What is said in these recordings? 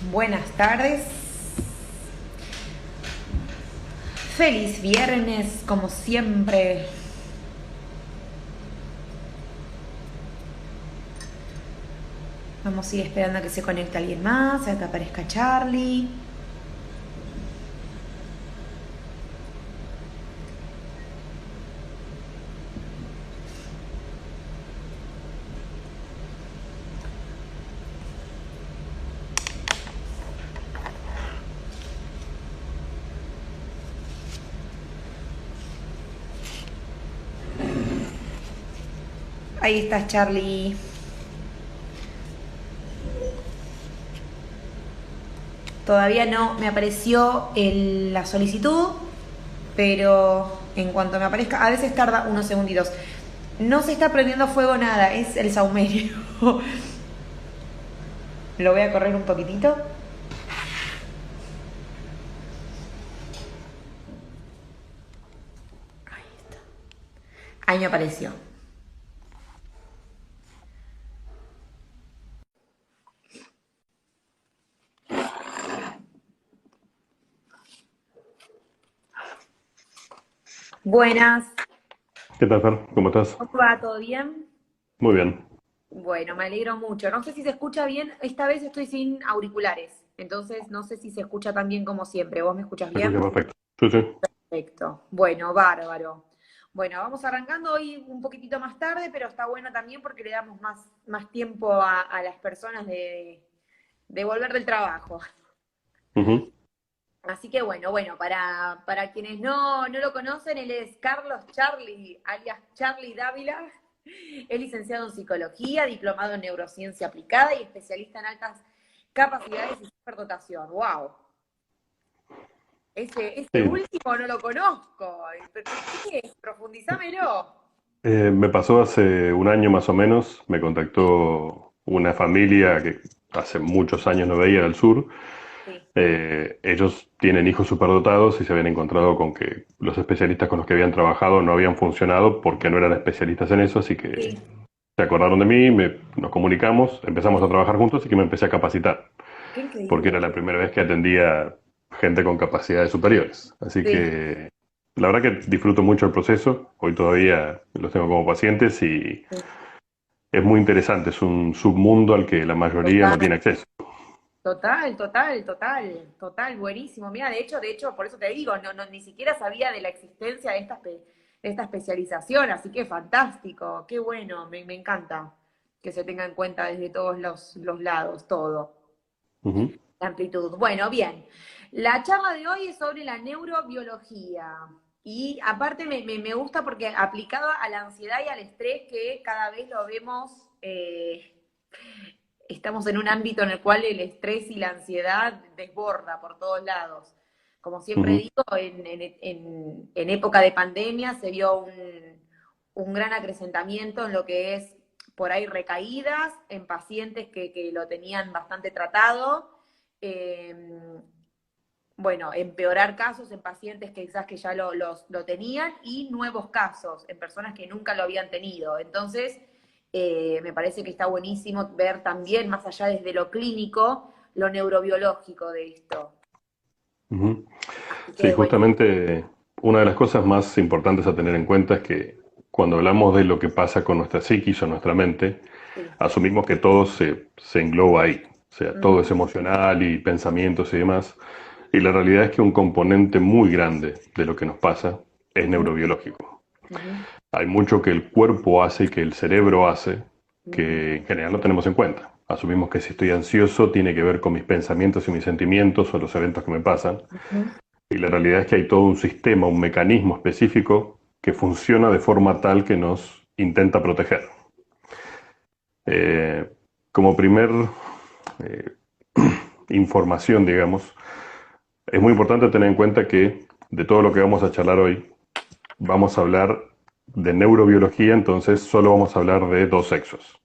Buenas tardes. Feliz viernes, como siempre. Vamos a ir esperando a que se conecte alguien más, a que aparezca Charlie. Ahí estás, Charlie. Todavía no me apareció la solicitud, pero en cuanto me aparezca, a veces tarda unos segunditos. No se está prendiendo fuego nada, es el saumerio. Lo voy a correr un poquitito. Ahí está. Ahí me apareció. Buenas. ¿Qué tal, Fer? ¿Cómo estás? ¿Cómo va? ¿Todo bien? Muy bien. Bueno, me alegro mucho. No sé si se escucha bien. Esta vez estoy sin auriculares. Entonces no sé si se escucha tan bien como siempre. ¿Vos me escuchas Se escucha bien? perfecto. Sí, sí. Perfecto. Bueno, bárbaro. Bueno, vamos arrancando hoy un poquitito más tarde, pero está bueno también porque le damos más tiempo a las personas de volver del trabajo. Ujú. Así que bueno, para quienes no lo conocen, él es Carlos Charlie, alias Charlie Dávila. Es licenciado en psicología, diplomado en neurociencia aplicada y especialista en altas capacidades y superdotación. ¡Wow! Ese Sí. último no lo conozco. ¿Qué es? Profundizámelo. Me pasó hace un año más o menos. Me Sí, contactó una familia que hace muchos años no veía del sur. sí, Ellos tienen hijos superdotados y se habían encontrado con que los especialistas con los que habían trabajado no habían funcionado porque no eran especialistas en eso, así que sí. se acordaron de mí, nos comunicamos, empezamos a trabajar juntos y que me empecé a capacitar, Qué porque era increíble. la primera vez que atendía gente con capacidades superiores. Así Sí, que la verdad que disfruto mucho el proceso. Hoy todavía los tengo como pacientes y sí. es muy interesante. Es un submundo al que la mayoría no Total. tiene acceso. Total, buenísimo. Mira, de hecho, por eso te digo, ni siquiera sabía de la existencia de esta especialización, así que fantástico, qué bueno, me encanta que se tenga en cuenta desde todos los lados, todo, Ujú. la amplitud. Bueno, bien, la charla de hoy es sobre la neurobiología. Y aparte me gusta porque aplicado a la ansiedad y al estrés que cada vez lo vemos, estamos en un ámbito en el cual el estrés y la ansiedad desborda por todos lados. Como siempre Ujú. digo, en época de pandemia se vio un gran acrecentamiento en lo que es por ahí recaídas en pacientes que lo tenían bastante tratado. Eh, bueno, empeorar casos en pacientes que quizás que ya lo tenían y nuevos casos en personas que nunca lo habían tenido. Entonces, me parece que está buenísimo ver también, más allá desde lo clínico, lo neurobiológico de esto. Ujú. Así Sí, que, bueno, justamente una de las cosas más importantes a tener en cuenta es que cuando hablamos de lo que pasa con nuestra psiquis o nuestra mente, sí. asumimos que todo se engloba ahí, o sea, todo Ujú, es emocional y pensamientos y demás. Y la realidad es que un componente muy grande de lo que nos pasa es ujú, neurobiológico. ujú, Hay mucho que el cuerpo hace y que el cerebro hace ujú, que en general no tenemos en cuenta. Asumimos que si estoy ansioso tiene que ver con mis pensamientos y mis sentimientos o los eventos que me pasan. ujú. Y la realidad es que hay todo un sistema, un mecanismo específico que funciona de forma tal que nos intenta proteger. Eh, como primer eh, información, digamos, es muy importante tener en cuenta que de todo lo que vamos a charlar hoy, vamos a hablar de neurobiología, entonces solo vamos a hablar de dos sexos.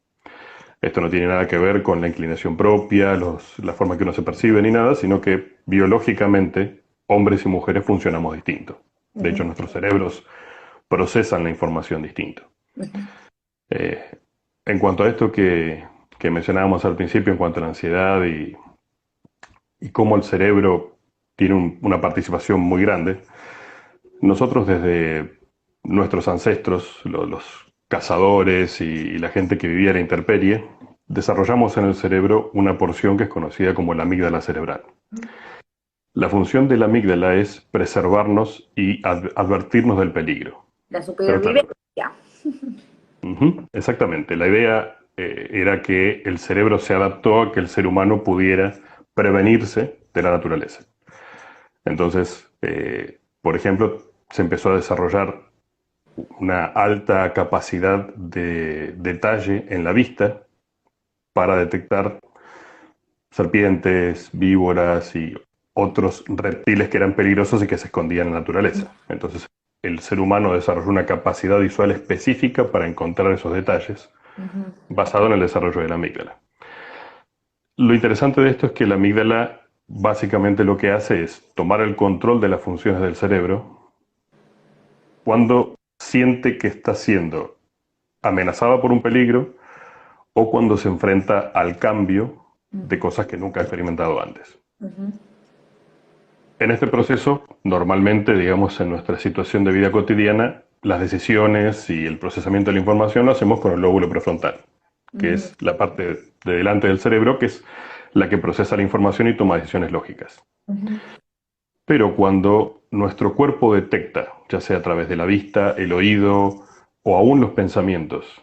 Esto no tiene nada que ver con la inclinación propia, la forma que uno se percibe ni nada, sino que biológicamente hombres y mujeres funcionamos distinto. De hecho, Ujú, nuestros cerebros procesan la información distinto. ujú, En cuanto a esto que mencionábamos al principio, en cuanto a la ansiedad y cómo el cerebro tiene una participación muy grande, nosotros desde nuestros ancestros, los cazadores y la gente que vivía en la intemperie, desarrollamos en el cerebro una porción que es conocida como la amígdala cerebral. La función de la amígdala es preservarnos y advertirnos del peligro. La Pero claro, supervivencia. exactamente. La idea era que el cerebro se adaptó a que el ser humano pudiera prevenirse de la naturaleza. Entonces, por ejemplo, se empezó a desarrollar una alta capacidad de detalle en la vista para detectar serpientes, víboras y otros reptiles que eran peligrosos y que se escondían en la naturaleza. Entonces, el ser humano desarrolló una capacidad visual específica para encontrar esos detalles, basado en el desarrollo de la amígdala. Lo interesante de esto es que la amígdala básicamente lo que hace es tomar el control de las funciones del cerebro cuando siente que está siendo amenazada por un peligro o cuando se enfrenta al cambio de cosas que nunca ha experimentado antes. En este proceso, normalmente, digamos, en nuestra situación de vida cotidiana, las decisiones y el procesamiento de la información lo hacemos con el lóbulo prefrontal, que es la parte de delante del cerebro, que es la que procesa la información y toma decisiones lógicas. Pero cuando nuestro cuerpo detecta, ya sea a través de la vista, el oído o aún los pensamientos,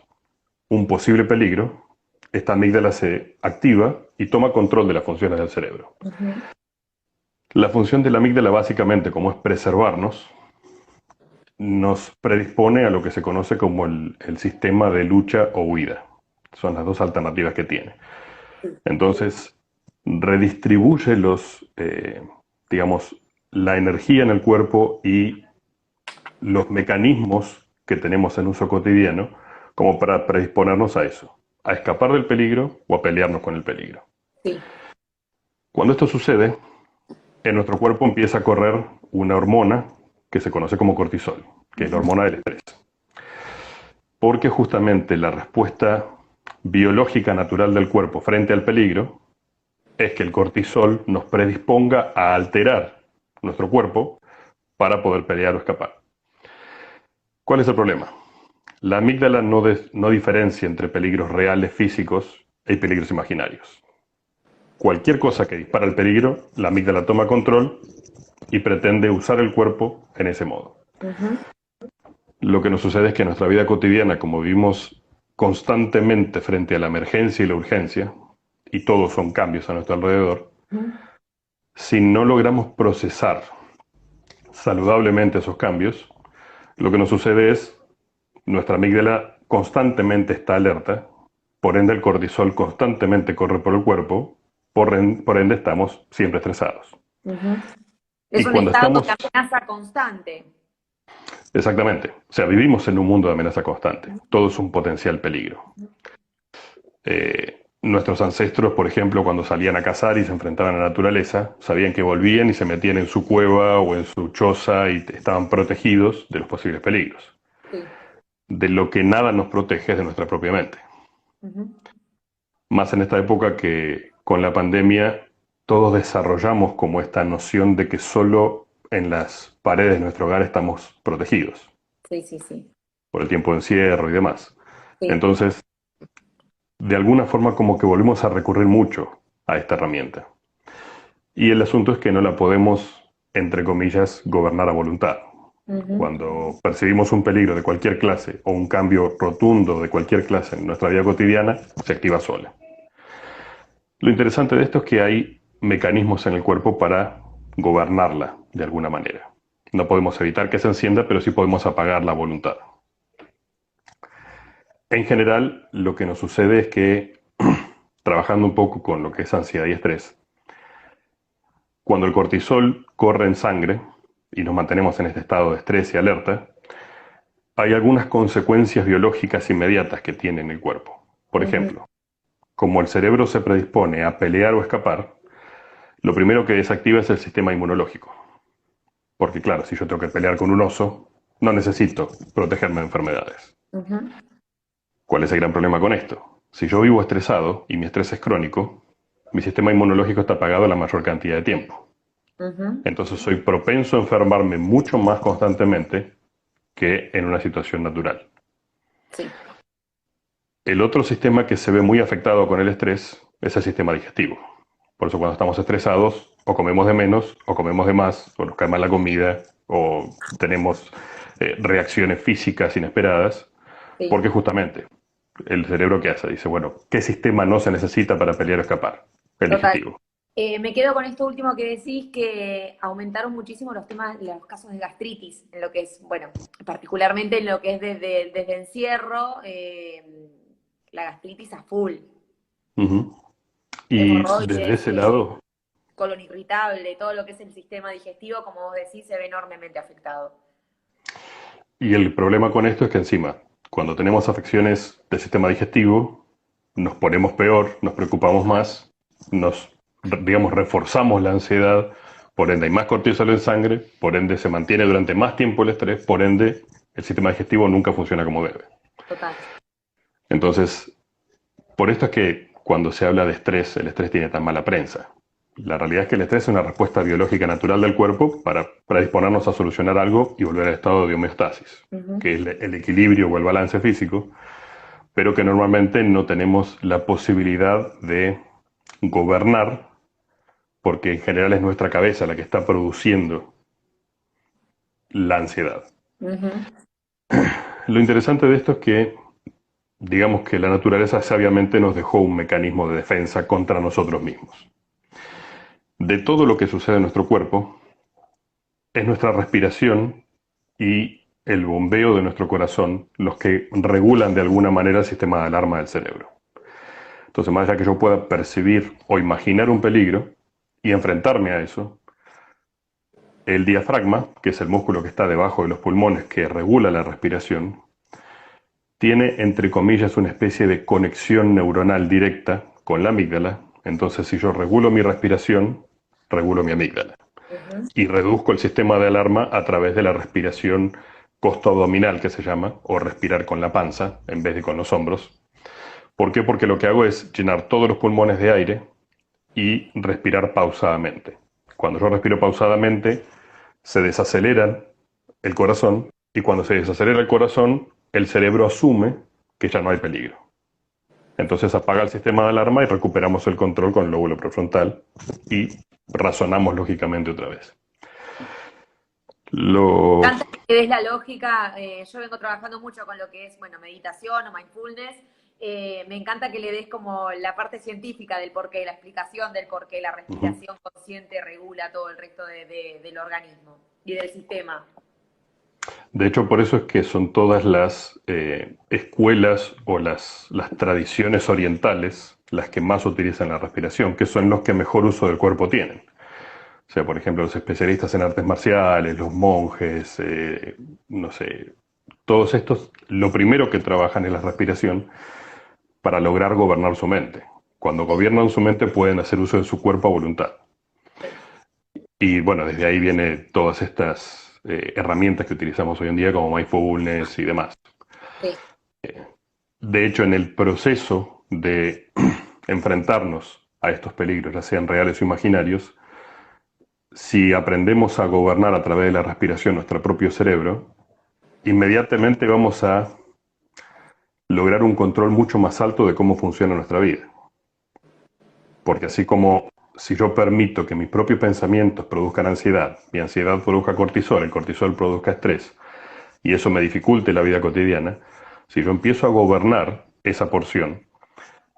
un posible peligro, esta amígdala se activa y toma control de las funciones del cerebro. La función de la amígdala básicamente, como es preservarnos, nos predispone a lo que se conoce como el sistema de lucha o huida. Son las dos alternativas que tiene. Entonces, redistribuye digamos, la energía en el cuerpo y los mecanismos que tenemos en uso cotidiano como para predisponernos a eso, a escapar del peligro o a pelearnos con el peligro. Sí. Cuando esto sucede, en nuestro cuerpo empieza a correr una hormona que se conoce como cortisol, que es la hormona del estrés. Porque justamente la respuesta biológica natural del cuerpo frente al peligro es que el cortisol nos predisponga a alterar nuestro cuerpo para poder pelear o escapar. ¿Cuál es el problema? La amígdala no diferencia entre peligros reales físicos y peligros imaginarios. Cualquier cosa que dispara el peligro, la amígdala toma control y pretende usar el cuerpo en ese modo. Lo que nos sucede es que en nuestra vida cotidiana, como vivimos constantemente frente a la emergencia y la urgencia, y todos son cambios a nuestro alrededor, si no logramos procesar saludablemente esos cambios, lo que nos sucede es nuestra amígdala constantemente está alerta, por ende el cortisol constantemente corre por el cuerpo, por ende estamos siempre estresados. Es y un cuando estado estamos... de amenaza constante. Exactamente. O sea, vivimos en un mundo de amenaza constante. Todo es un potencial peligro. Nuestros ancestros, por ejemplo, cuando salían a cazar y se enfrentaban a la naturaleza, sabían que volvían y se metían en su cueva o en su choza y estaban protegidos de los posibles peligros. Sí. De lo que nada nos protege es de nuestra propia mente. Más en esta época que con la pandemia todos desarrollamos como esta noción de que solo en las paredes de nuestro hogar estamos protegidos. Sí, sí, sí. Por el tiempo de encierro y demás. Sí. Entonces, de alguna forma como que volvemos a recurrir mucho a esta herramienta. Y el asunto es que no la podemos, entre comillas, gobernar a voluntad. Cuando percibimos un peligro de cualquier clase o un cambio rotundo de cualquier clase en nuestra vida cotidiana, se activa sola. Lo interesante de esto es que hay mecanismos en el cuerpo para gobernarla de alguna manera. No podemos evitar que se encienda, pero sí podemos apagar la voluntad. En general, lo que nos sucede es que, trabajando un poco con lo que es ansiedad y estrés, cuando el cortisol corre en sangre y nos mantenemos en este estado de estrés y alerta, hay algunas consecuencias biológicas inmediatas que tiene en el cuerpo. Por ejemplo, como el cerebro se predispone a pelear o escapar, lo primero que desactiva es el sistema inmunológico. Porque claro, si yo tengo que pelear con un oso, no necesito protegerme de enfermedades. ¿Cuál es el gran problema con esto? Si yo vivo estresado y mi estrés es crónico, mi sistema inmunológico está apagado la mayor cantidad de tiempo. Entonces soy propenso a enfermarme mucho más constantemente que en una situación natural. Sí. El otro sistema que se ve muy afectado con el estrés es el sistema digestivo. Por eso cuando estamos estresados, o comemos de menos, o comemos de más, o nos cae mal la comida, o tenemos reacciones físicas inesperadas, Sí. porque justamente el cerebro, ¿qué hace? Dice, bueno, ¿qué sistema no se necesita para pelear o escapar? El Total. digestivo. Me quedo con esto último que decís, que aumentaron muchísimo los temas, los casos de gastritis, en lo que es, bueno, particularmente en lo que es desde encierro, la gastritis a full, Ujú. Y desde hemorroides, ese lado, colon irritable, todo lo que es el sistema digestivo, como vos decís, se ve enormemente afectado. y el problema con esto es que encima, cuando tenemos afecciones del sistema digestivo, nos ponemos peor, nos preocupamos más, nos, digamos, reforzamos la ansiedad, por ende hay más cortisol en sangre, por ende se mantiene durante más tiempo el estrés, por ende el sistema digestivo nunca funciona como debe. Total. Entonces, por esto es que cuando se habla de estrés, el estrés tiene tan mala prensa. La realidad es que el estrés es una respuesta biológica natural del cuerpo para disponernos a solucionar algo y volver al estado de homeostasis, que es el equilibrio o el balance físico, pero que normalmente no tenemos la posibilidad de gobernar, porque en general es nuestra cabeza la que está produciendo la ansiedad. Ujú. Lo interesante de esto es que, digamos que la naturaleza sabiamente nos dejó un mecanismo de defensa contra nosotros mismos. De todo lo que sucede en nuestro cuerpo, es nuestra respiración y el bombeo de nuestro corazón los que regulan de alguna manera el sistema de alarma del cerebro. Entonces, más allá que yo pueda percibir o imaginar un peligro y enfrentarme a eso, el diafragma, que es el músculo que está debajo de los pulmones que regula la respiración, tiene, entre comillas, una especie de conexión neuronal directa con la amígdala. Entonces, si yo regulo mi respiración, regulo mi amígdala. Ujú. Y reduzco el sistema de alarma a través de la respiración costo-abdominal, que se llama, o respirar con la panza en vez de con los hombros. ¿Por qué? Porque lo que hago es llenar todos los pulmones de aire y respirar pausadamente. Cuando yo respiro pausadamente, se desacelera el corazón y cuando se desacelera el corazón, el cerebro asume que ya no hay peligro. Entonces apaga el sistema de alarma y recuperamos el control con el lóbulo prefrontal y razonamos lógicamente otra vez. Me Lo... encanta que des la lógica. Yo vengo trabajando mucho con lo que es, bueno, meditación o mindfulness. Me encanta que le des como la parte científica del porqué, la explicación del por qué la respiración consciente regula todo el resto del organismo y del sistema. De hecho, por eso es que son todas las escuelas o las tradiciones orientales las que más utilizan la respiración, que son los que mejor uso del cuerpo tienen. O sea, por ejemplo, los especialistas en artes marciales, los monjes, no sé, todos estos, lo primero que trabajan es la respiración para lograr gobernar su mente. Cuando gobiernan su mente pueden hacer uso de su cuerpo a voluntad. Sí. Y bueno, desde ahí vienen todas estas herramientas que utilizamos hoy en día como mindfulness y demás. Sí. De hecho, en el proceso de enfrentarnos a estos peligros, ya sean reales o imaginarios, si aprendemos a gobernar a través de la respiración nuestro propio cerebro, inmediatamente vamos a lograr un control mucho más alto de cómo funciona nuestra vida. Porque así como si yo permito que mis propios pensamientos produzcan ansiedad, mi ansiedad produzca cortisol, el cortisol produzca estrés, y eso me dificulte la vida cotidiana, si yo empiezo a gobernar esa porción,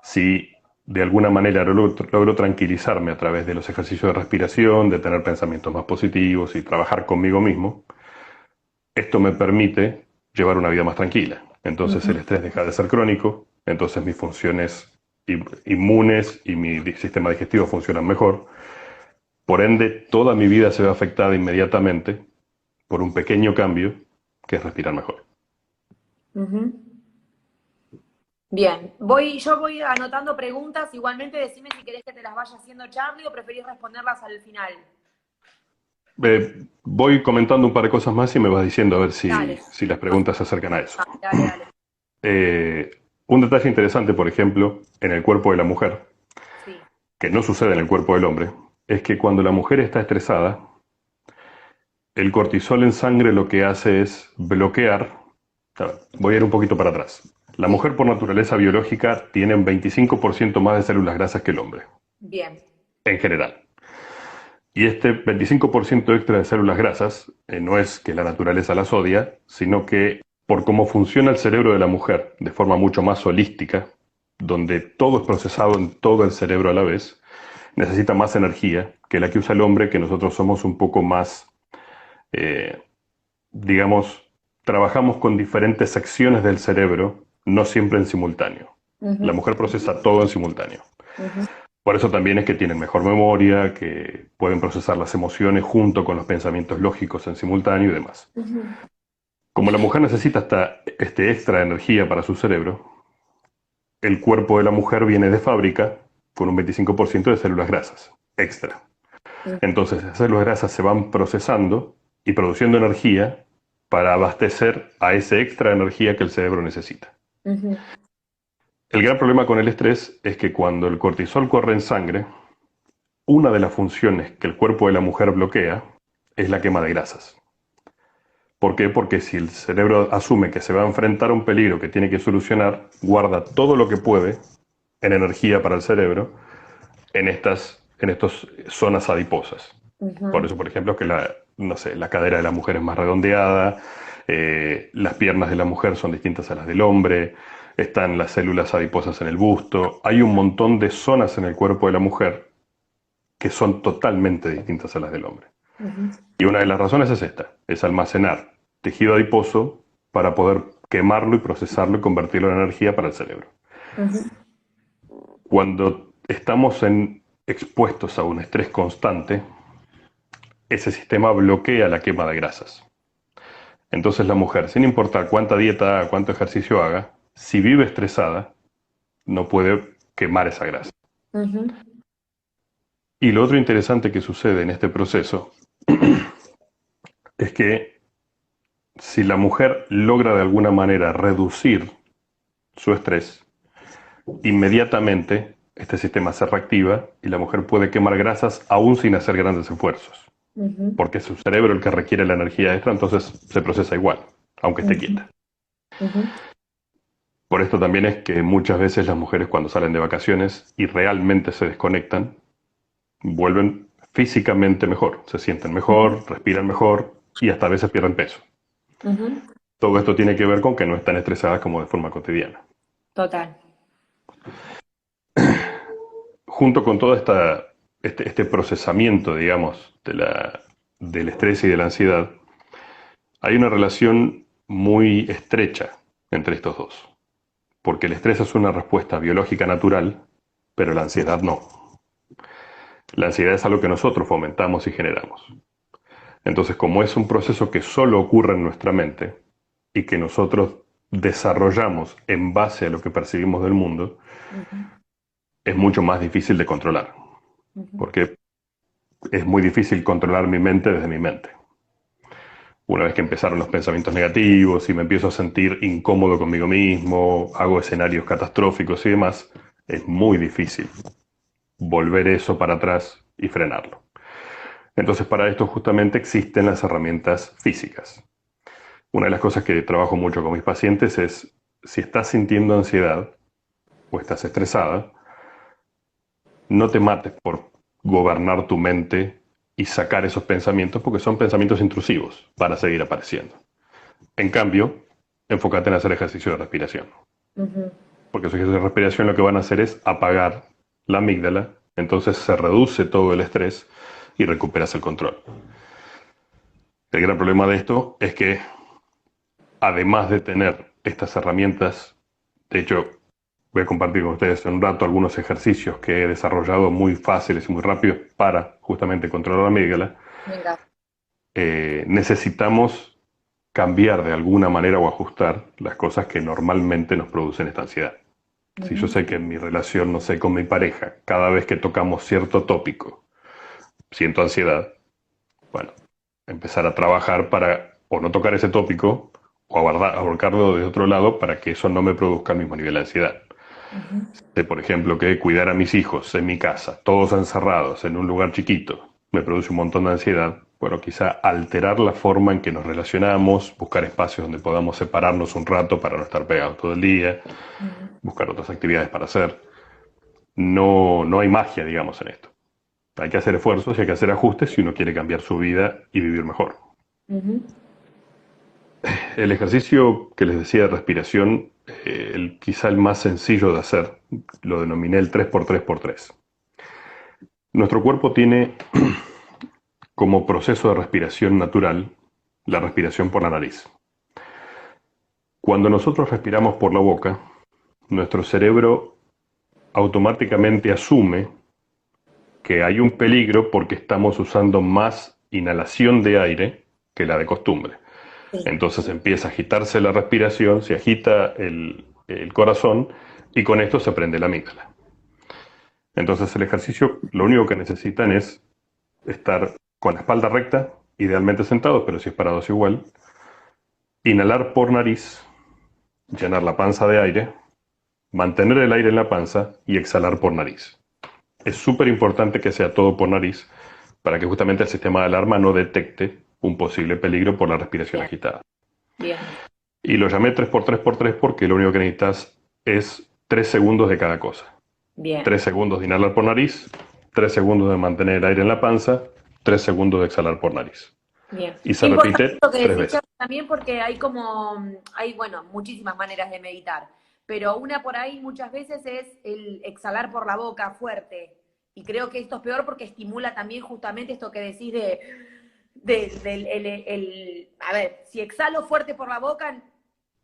si de alguna manera logro tranquilizarme a través de los ejercicios de respiración, de tener pensamientos más positivos y trabajar conmigo mismo, esto me permite llevar una vida más tranquila. Entonces el estrés deja de ser crónico, entonces mis funciones inmunes y mi sistema digestivo funcionan mejor. Por ende, toda mi vida se ve afectada inmediatamente por un pequeño cambio que es respirar mejor. Ujú. Bien, yo voy anotando preguntas. Igualmente, decime si querés que te las vaya haciendo Charlie o preferís responderlas al final. Voy comentando un par de cosas más y me vas diciendo a ver si, Dale, si las preguntas se acercan a eso. dale, dale. Un detalle interesante, por ejemplo, en el cuerpo de la mujer, Sí. que no sucede en el cuerpo del hombre, es que cuando la mujer está estresada, el cortisol en sangre lo que hace es bloquear. A ver, voy a ir un poquito para atrás. La Sí, mujer por naturaleza biológica tiene un 25% más de células grasas que el hombre, bien. en general. Y este 25% extra de células grasas no es que la naturaleza las odia, sino que por cómo funciona el cerebro de la mujer de forma mucho más holística, donde todo es procesado en todo el cerebro a la vez, necesita más energía que la que usa el hombre, que nosotros somos un poco más, eh, digamos, trabajamos con diferentes secciones del cerebro, no siempre en simultáneo. La Ujú, mujer procesa todo en simultáneo. ujú, Por eso también es que tienen mejor memoria, que pueden procesar las emociones junto con los pensamientos lógicos en simultáneo y demás. ujú, Como la mujer necesita este extra de energía para su cerebro, el cuerpo de la mujer viene de fábrica con un 25% de células grasas extra. Entonces, esas células grasas se van procesando y produciendo energía para abastecer a ese extra de energía que el cerebro necesita. ujú, El gran problema con el estrés es que cuando el cortisol corre en sangre, una de las funciones que el cuerpo de la mujer bloquea es la quema de grasas. ¿Por qué? Porque si el cerebro asume que se va a enfrentar a un peligro que tiene que solucionar, guarda todo lo que puede en energía para el cerebro en estas zonas adiposas. Por ujú, eso, por ejemplo, que no sé, la cadera de la mujer es más redondeada, las piernas de la mujer son distintas a las del hombre, están las células adiposas en el busto. Hay un montón de zonas en el cuerpo de la mujer que son totalmente distintas a las del hombre. ujú, Y una de las razones es esta, es almacenar tejido adiposo para poder quemarlo y procesarlo y convertirlo en energía para el cerebro. ujú, Cuando estamos expuestos a un estrés constante, ese sistema bloquea la quema de grasas. Entonces la mujer, sin importar cuánta dieta haga, cuánto ejercicio haga, si vive estresada, no puede quemar esa grasa. ujú, Y lo otro interesante que sucede en este proceso es que si la mujer logra de alguna manera reducir su estrés, inmediatamente este sistema se reactiva y la mujer puede quemar grasas aún sin hacer grandes esfuerzos, ujú, porque es su cerebro el que requiere la energía extra, entonces se procesa igual, aunque esté ujú, quieta. ujú. Por esto también es que muchas veces las mujeres cuando salen de vacaciones y realmente se desconectan, vuelven físicamente mejor, se sienten Ujú, mejor, respiran mejor y hasta a veces pierden peso. ujú. Todo esto tiene que ver con que no están estresadas como de forma cotidiana. Total. Junto con todo este procesamiento, digamos, del estrés y de la ansiedad, hay una relación muy estrecha entre estos dos. Porque el estrés es una respuesta biológica natural, pero la ansiedad no. La ansiedad es algo que nosotros fomentamos y generamos. Entonces, como es un proceso que solo ocurre en nuestra mente y que nosotros desarrollamos en base a lo que percibimos del mundo, Ujú, es mucho más difícil de controlar. ujú, Porque es muy difícil controlar mi mente desde mi mente. Una vez que empezaron los pensamientos negativos y me empiezo a sentir incómodo conmigo mismo, hago escenarios catastróficos y demás, es muy difícil volver eso para atrás y frenarlo. Entonces, para esto justamente existen las herramientas físicas. Una de las cosas que trabajo mucho con mis pacientes es, si estás sintiendo ansiedad o estás estresada, no te mates por gobernar tu mente y sacar esos pensamientos porque son pensamientos intrusivos, van a seguir apareciendo. En cambio, enfócate en hacer ejercicio de respiración, ujú. porque esos ejercicios de respiración lo que van a hacer es apagar la amígdala, entonces se reduce todo el estrés y recuperas el control. El gran problema de esto es que, además de tener estas herramientas, de hecho, voy a compartir con ustedes en un rato algunos ejercicios que he desarrollado muy fáciles y muy rápidos para justamente controlar la amígdala, Venga. necesitamos cambiar de alguna manera o ajustar las cosas que normalmente nos producen esta ansiedad. Si yo Ujú, sé que en mi relación, no sé, con mi pareja, cada vez que tocamos cierto tópico, siento ansiedad, bueno, empezar a trabajar para o no tocar ese tópico o abordarlo de otro lado para que eso no me produzca el mismo nivel de ansiedad. Ujú. Sé, por ejemplo, que cuidar a mis hijos en mi casa, todos encerrados en un lugar chiquito, me produce un montón de ansiedad. Bueno, quizá alterar la forma en que nos relacionamos, buscar espacios donde podamos separarnos un rato para no estar pegados todo el día, Ujú. buscar otras actividades para hacer. No, no hay magia, digamos, en esto. Hay que hacer esfuerzos y hay que hacer ajustes si uno quiere cambiar su vida y vivir mejor. Ujú. El ejercicio que les decía de respiración, quizá el más sencillo de hacer, lo denominé el 3x3x3. Nuestro cuerpo tiene como proceso de respiración natural la respiración por la nariz. Cuando nosotros respiramos por la boca, nuestro cerebro automáticamente asume que hay un peligro porque estamos usando más inhalación de aire que la de costumbre. Sí, Entonces empieza a agitarse la respiración, se agita el corazón y con esto se prende la amígdala. Entonces el ejercicio lo único que necesitan es estar con la espalda recta, idealmente sentados, pero si es parados igual, inhalar por nariz, llenar la panza de aire, mantener el aire en la panza y exhalar por nariz. Es súper importante que sea todo por nariz para que justamente el sistema de alarma no detecte un posible peligro por la respiración bien, agitada. bien, Y lo llamé 3x3x3 porque lo único que necesitas es 3 segundos de cada cosa. bien. 3 segundos de inhalar por nariz, 3 segundos de mantener el aire en la panza, 3 segundos de exhalar por nariz. Bien. Y Qué se importante repite lo que 3 decís, veces. Charlie, también porque hay como, hay, bueno, muchísimas maneras de meditar, pero una por ahí muchas veces es el exhalar por la boca fuerte. Y creo que esto es peor porque estimula también justamente esto que decís a ver, si exhalo fuerte por la boca,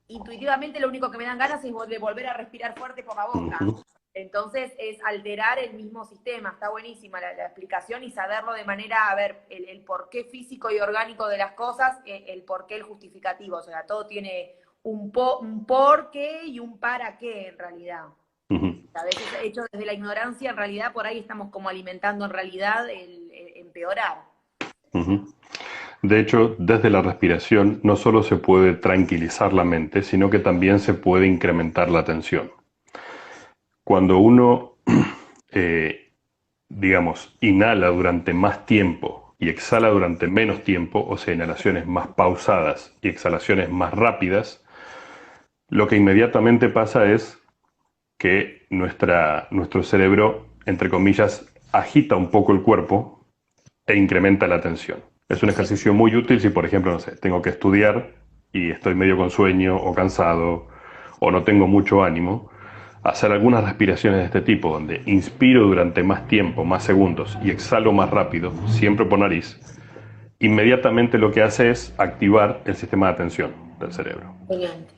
intuitivamente lo único que me dan ganas es de volver a respirar fuerte por la boca. Ujú, Entonces es alterar el mismo sistema. Está buenísima la explicación y saberlo de manera, a ver, el porqué físico y orgánico de las cosas, el porqué, el justificativo. O sea, todo tiene un por qué y un para qué en realidad. ujú, A veces hecho desde la ignorancia, en realidad por ahí estamos como alimentando en realidad el empeorar. ujú. De hecho, desde la respiración no solo se puede tranquilizar la mente, sino que también se puede incrementar la atención. Cuando uno, eh, digamos, inhala durante más tiempo y exhala durante menos tiempo, o sea, inhalaciones más pausadas y exhalaciones más rápidas, lo que inmediatamente pasa es que nuestro cerebro, entre comillas, agita un poco el cuerpo e incrementa la tensión. Es un Sí. ejercicio muy útil si, por ejemplo, no sé, tengo que estudiar y estoy medio con sueño o cansado o no tengo mucho ánimo. Hacer algunas respiraciones de este tipo, donde inspiro durante más tiempo, más segundos y exhalo más rápido, siempre por nariz, inmediatamente lo que hace es activar el sistema de atención del cerebro. Excelente.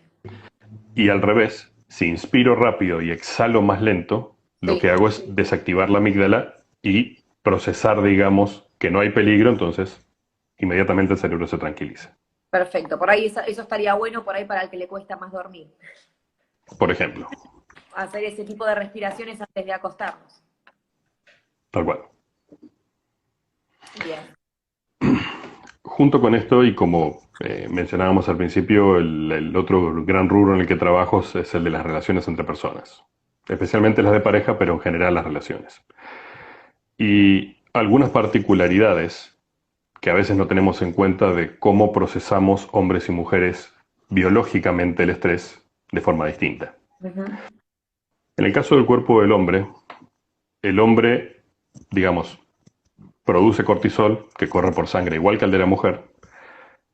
Y al revés, si inspiro rápido y exhalo más lento, lo Sí. que hago es desactivar la amígdala y procesar, digamos, que no hay peligro, entonces inmediatamente el cerebro se tranquiliza. Perfecto. Por ahí eso estaría bueno por ahí para el que le cuesta más dormir. Por ejemplo, Hacer ese tipo de respiraciones antes de acostarnos. tal cual. Bien. Junto con esto, y como mencionábamos al principio, el otro gran rubro en el que trabajo es el de las relaciones entre personas, especialmente las de pareja, pero en general las relaciones. Y algunas particularidades que a veces no tenemos en cuenta de cómo procesamos hombres y mujeres biológicamente el estrés de forma distinta. Ujú. En el caso del cuerpo del hombre, el hombre, digamos, produce cortisol que corre por sangre igual que el de la mujer,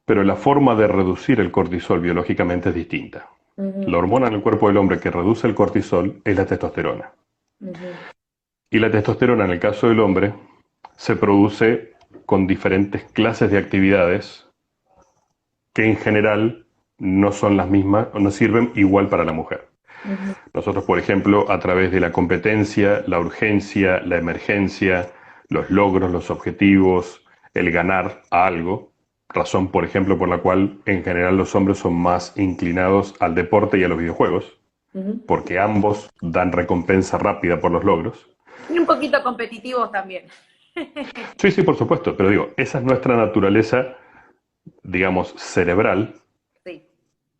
pero la forma de reducir el cortisol biológicamente es distinta. La Ujú. hormona en el cuerpo del hombre que reduce el cortisol es la testosterona. Ujú. Y la testosterona en el caso del hombre se produce con diferentes clases de actividades que en general no son las mismas o no sirven igual para la mujer. Ujú. Nosotros, por ejemplo, a través de la competencia, la urgencia, la emergencia, los logros, los objetivos, el ganar a algo, razón, por ejemplo, por la cual en general los hombres son más inclinados al deporte y a los videojuegos, Ujú. porque ambos dan recompensa rápida por los logros. Y un poquito competitivos también. Sí, sí, por supuesto, pero digo, esa es nuestra naturaleza, digamos, cerebral. Sí.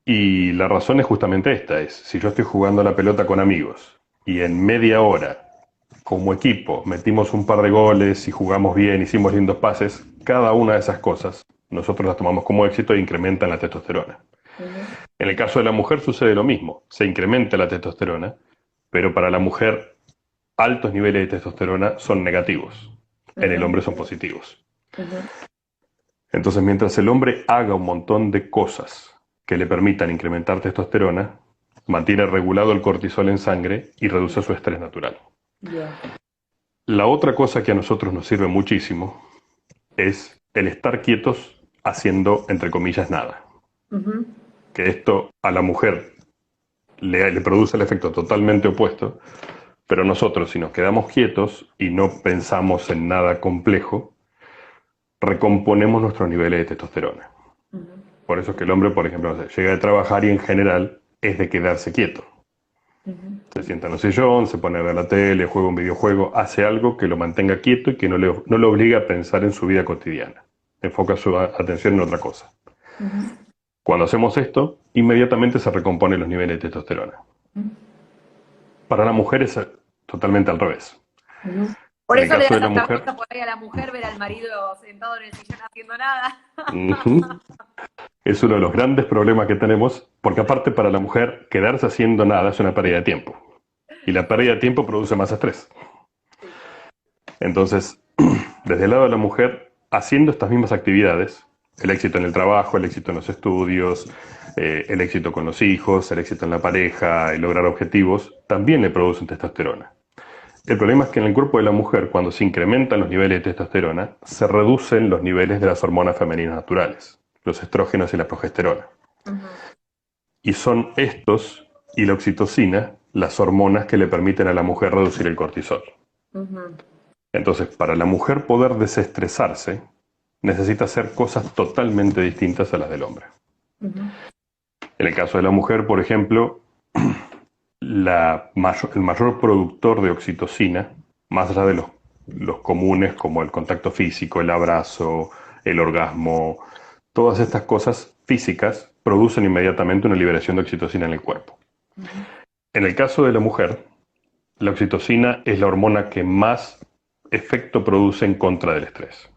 Y la razón es justamente esta, es si yo estoy jugando a la pelota con amigos y en media hora, como equipo, metimos un par de goles y jugamos bien, hicimos lindos pases, cada una de esas cosas nosotros las tomamos como éxito e incrementan la testosterona. Ujú, En el caso de la mujer sucede lo mismo, se incrementa la testosterona, pero para la mujer altos niveles de testosterona son negativos, en el ujú, hombre son positivos. ujú, Entonces, mientras el hombre haga un montón de cosas que le permitan incrementar testosterona, mantiene regulado el cortisol en sangre y reduce su estrés natural. bien. La otra cosa que a nosotros nos sirve muchísimo es el estar quietos haciendo, entre comillas, nada. Ujú, Que esto a la mujer le produce el efecto totalmente opuesto, pero nosotros, si nos quedamos quietos y no pensamos en nada complejo, recomponemos nuestros niveles de testosterona. ujú, Por eso es que el hombre, por ejemplo, no sé, llega de trabajar y en general es de quedarse quieto. ujú. Se sienta en un sillón, se pone a ver la tele, juega un videojuego, hace algo que lo mantenga quieto y que no le obligue a pensar en su vida cotidiana. Enfoca su atención en otra cosa. Ujú, Cuando hacemos esto, inmediatamente se recomponen los niveles de testosterona. ujú, Para la mujer es totalmente al revés. ujú. Por En el eso le caso da de la tanta mujer, vergüenza por ahí a la mujer ver al marido sentado en el sillón haciendo nada. ujú, es uno de los grandes problemas que tenemos, porque aparte para la mujer quedarse haciendo nada es una pérdida de tiempo. Y la pérdida de tiempo produce más estrés. Sí. Entonces, desde el lado de la mujer, haciendo estas mismas actividades, el éxito en el trabajo, el éxito en los estudios, el éxito con los hijos, el éxito en la pareja, el lograr objetivos, también le producen testosterona. El problema es que en el cuerpo de la mujer, cuando se incrementan los niveles de testosterona, se reducen los niveles de las hormonas femeninas naturales, los estrógenos y la progesterona. Ujú, Y son estos y la oxitocina las hormonas que le permiten a la mujer reducir el cortisol. ujú, Entonces, para la mujer poder desestresarse, necesita hacer cosas totalmente distintas a las del hombre. ujú, En el caso de la mujer, por ejemplo, el mayor productor de oxitocina, más allá de los comunes como el contacto físico, el abrazo, el orgasmo, todas estas cosas físicas producen inmediatamente una liberación de oxitocina en el cuerpo. ujú, En el caso de la mujer, la oxitocina es la hormona que más efecto produce en contra del estrés.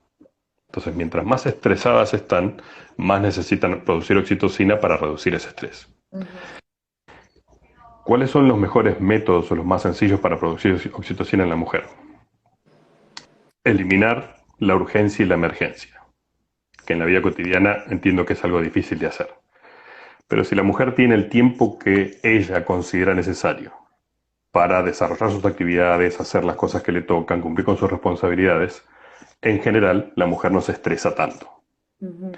Entonces, mientras más estresadas están, más necesitan producir oxitocina para reducir ese estrés. ujú. ¿Cuáles son los mejores métodos o los más sencillos para producir oxitocina en la mujer? Eliminar la urgencia y la emergencia, que en la vida cotidiana entiendo que es algo difícil de hacer. Pero si la mujer tiene el tiempo que ella considera necesario para desarrollar sus actividades, hacer las cosas que le tocan, cumplir con sus responsabilidades, en general la mujer no se estresa tanto. Ujú,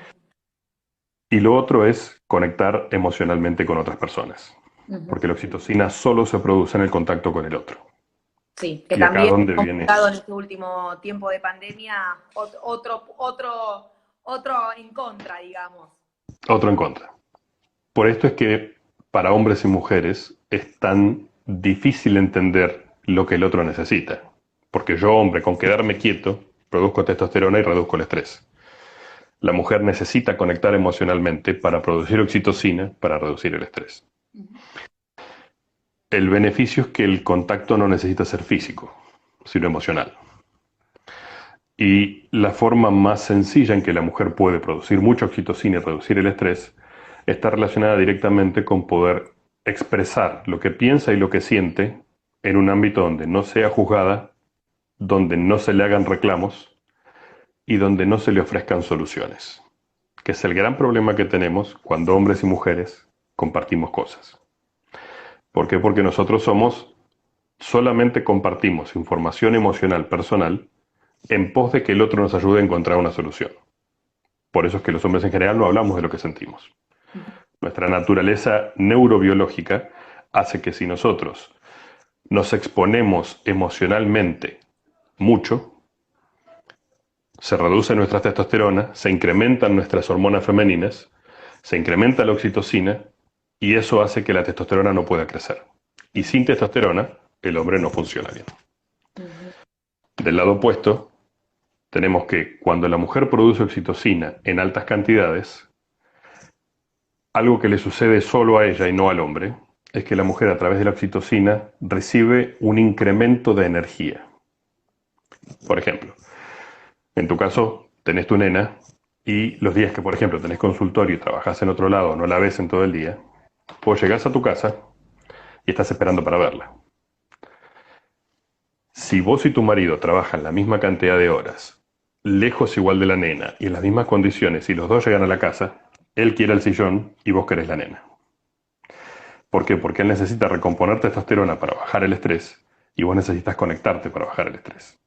Y lo otro es conectar emocionalmente con otras personas, ujú. porque la oxitocina solo se produce en el contacto con el otro. Sí, que Y acá es también donde viene complicado en este último tiempo de pandemia, otro en contra, digamos. otro en contra. Por esto es que para hombres y mujeres es tan difícil entender lo que el otro necesita. Porque yo, hombre, con quedarme quieto, produzco testosterona y reduzco el estrés. La mujer necesita conectar emocionalmente para producir oxitocina para reducir el estrés. Ujú, El beneficio es que el contacto no necesita ser físico, sino emocional. Y la forma más sencilla en que la mujer puede producir mucha oxitocina y reducir el estrés está relacionada directamente con poder expresar lo que piensa y lo que siente en un ámbito donde no sea juzgada, donde no se le hagan reclamos y donde no se le ofrezcan soluciones, que es el gran problema que tenemos cuando hombres y mujeres compartimos cosas. ¿Por qué? Porque nosotros solamente compartimos información emocional personal en pos de que el otro nos ayude a encontrar una solución. Por eso es que los hombres en general no hablamos de lo que sentimos. ujú, Nuestra naturaleza neurobiológica hace que si nosotros nos exponemos emocionalmente mucho, se reduce nuestra testosterona, se incrementan nuestras hormonas femeninas, se incrementa la oxitocina y eso hace que la testosterona no pueda crecer. Y sin testosterona, el hombre no funciona bien. ujú, Del lado opuesto, tenemos que cuando la mujer produce oxitocina en altas cantidades, algo que le sucede solo a ella y no al hombre, es que la mujer a través de la oxitocina recibe un incremento de energía. Por ejemplo, en tu caso tenés tu nena y los días que, por ejemplo, tenés consultorio y trabajás en otro lado, no la ves en todo el día, vos llegás a tu casa y estás esperando para verla. Si vos y tu marido trabajan la misma cantidad de horas, lejos igual de la nena y en las mismas condiciones, y los dos llegan a la casa, él quiere el sillón y vos querés la nena. ¿Por qué? Porque él necesita recomponer testosterona para bajar el estrés y vos necesitas conectarte para bajar el estrés.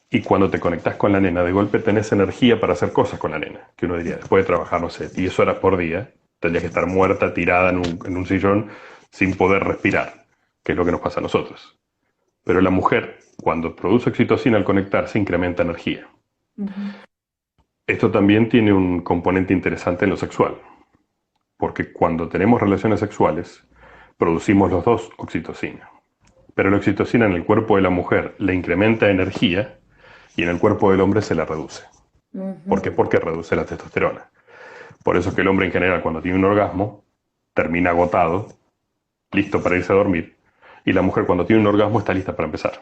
Y cuando te conectás con la nena, de golpe tenés energía para hacer cosas con la nena. Que uno diría, después de trabajar, no sé, 10 horas por día, tendrías que estar muerta, tirada en un sillón, sin poder respirar, que es lo que nos pasa a nosotros. Pero la mujer, cuando produce oxitocina al conectarse, incrementa energía. Esto también tiene un componente interesante en lo sexual, porque cuando tenemos relaciones sexuales, producimos los dos oxitocina. Pero la oxitocina en el cuerpo de la mujer le incrementa energía y en el cuerpo del hombre se la reduce. ¿Por qué? Porque reduce la testosterona. Por eso es que el hombre en general, cuando tiene un orgasmo, termina agotado, listo para irse a dormir, y la mujer cuando tiene un orgasmo está lista para empezar.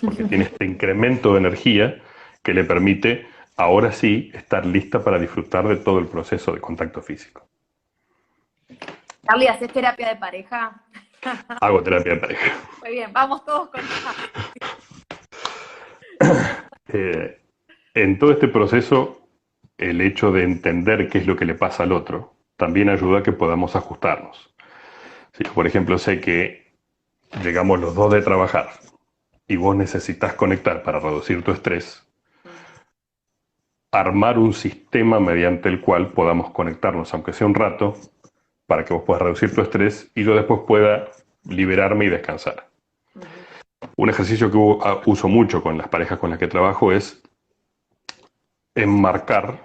Porque tiene este incremento de energía que le permite, ahora sí, estar lista para disfrutar de todo el proceso de contacto físico. Carly, ¿haces terapia de pareja? Hago terapia de pareja. Muy bien, vamos todos con En todo este proceso, el hecho de entender qué es lo que le pasa al otro también ayuda a que podamos ajustarnos. Si yo, por ejemplo, sé que llegamos los dos de trabajar y vos necesitas conectar para reducir tu estrés, armar un sistema mediante el cual podamos conectarnos, aunque sea un rato, para que vos puedas reducir tu estrés y yo después pueda liberarme y descansar. Un ejercicio que uso mucho con las parejas con las que trabajo es enmarcar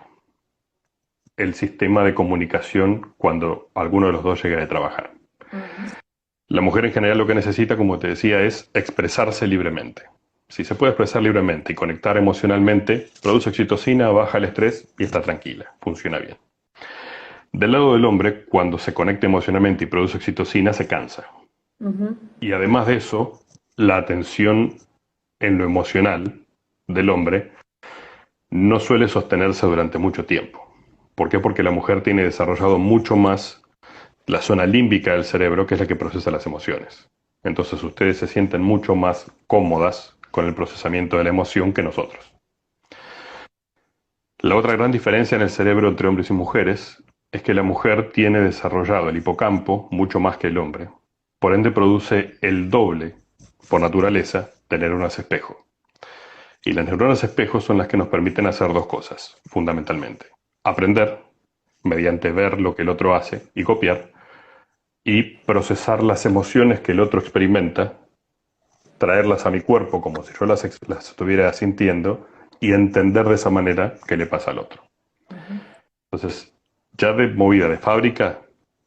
el sistema de comunicación cuando alguno de los dos llega de trabajar. La mujer en general lo que necesita, como te decía, es expresarse libremente. Si se puede expresar libremente y conectar emocionalmente, produce oxitocina, baja el estrés y está tranquila, funciona bien. Del lado del hombre, cuando se conecta emocionalmente y produce oxitocina, se cansa. Y además de eso, la atención en lo emocional del hombre no suele sostenerse durante mucho tiempo. ¿Por qué? Porque la mujer tiene desarrollado mucho más la zona límbica del cerebro, que es la que procesa las emociones. Entonces ustedes se sienten mucho más cómodas con el procesamiento de la emoción que nosotros. La otra gran diferencia en el cerebro entre hombres y mujeres es que la mujer tiene desarrollado el hipocampo mucho más que el hombre. Por ende produce el doble, por naturaleza, de neuronas espejo. Y las neuronas espejo son las que nos permiten hacer dos cosas, fundamentalmente. Aprender, mediante ver lo que el otro hace y copiar, y procesar las emociones que el otro experimenta, traerlas a mi cuerpo como si yo las estuviera sintiendo y entender de esa manera qué le pasa al otro. Entonces, ya de movida de fábrica,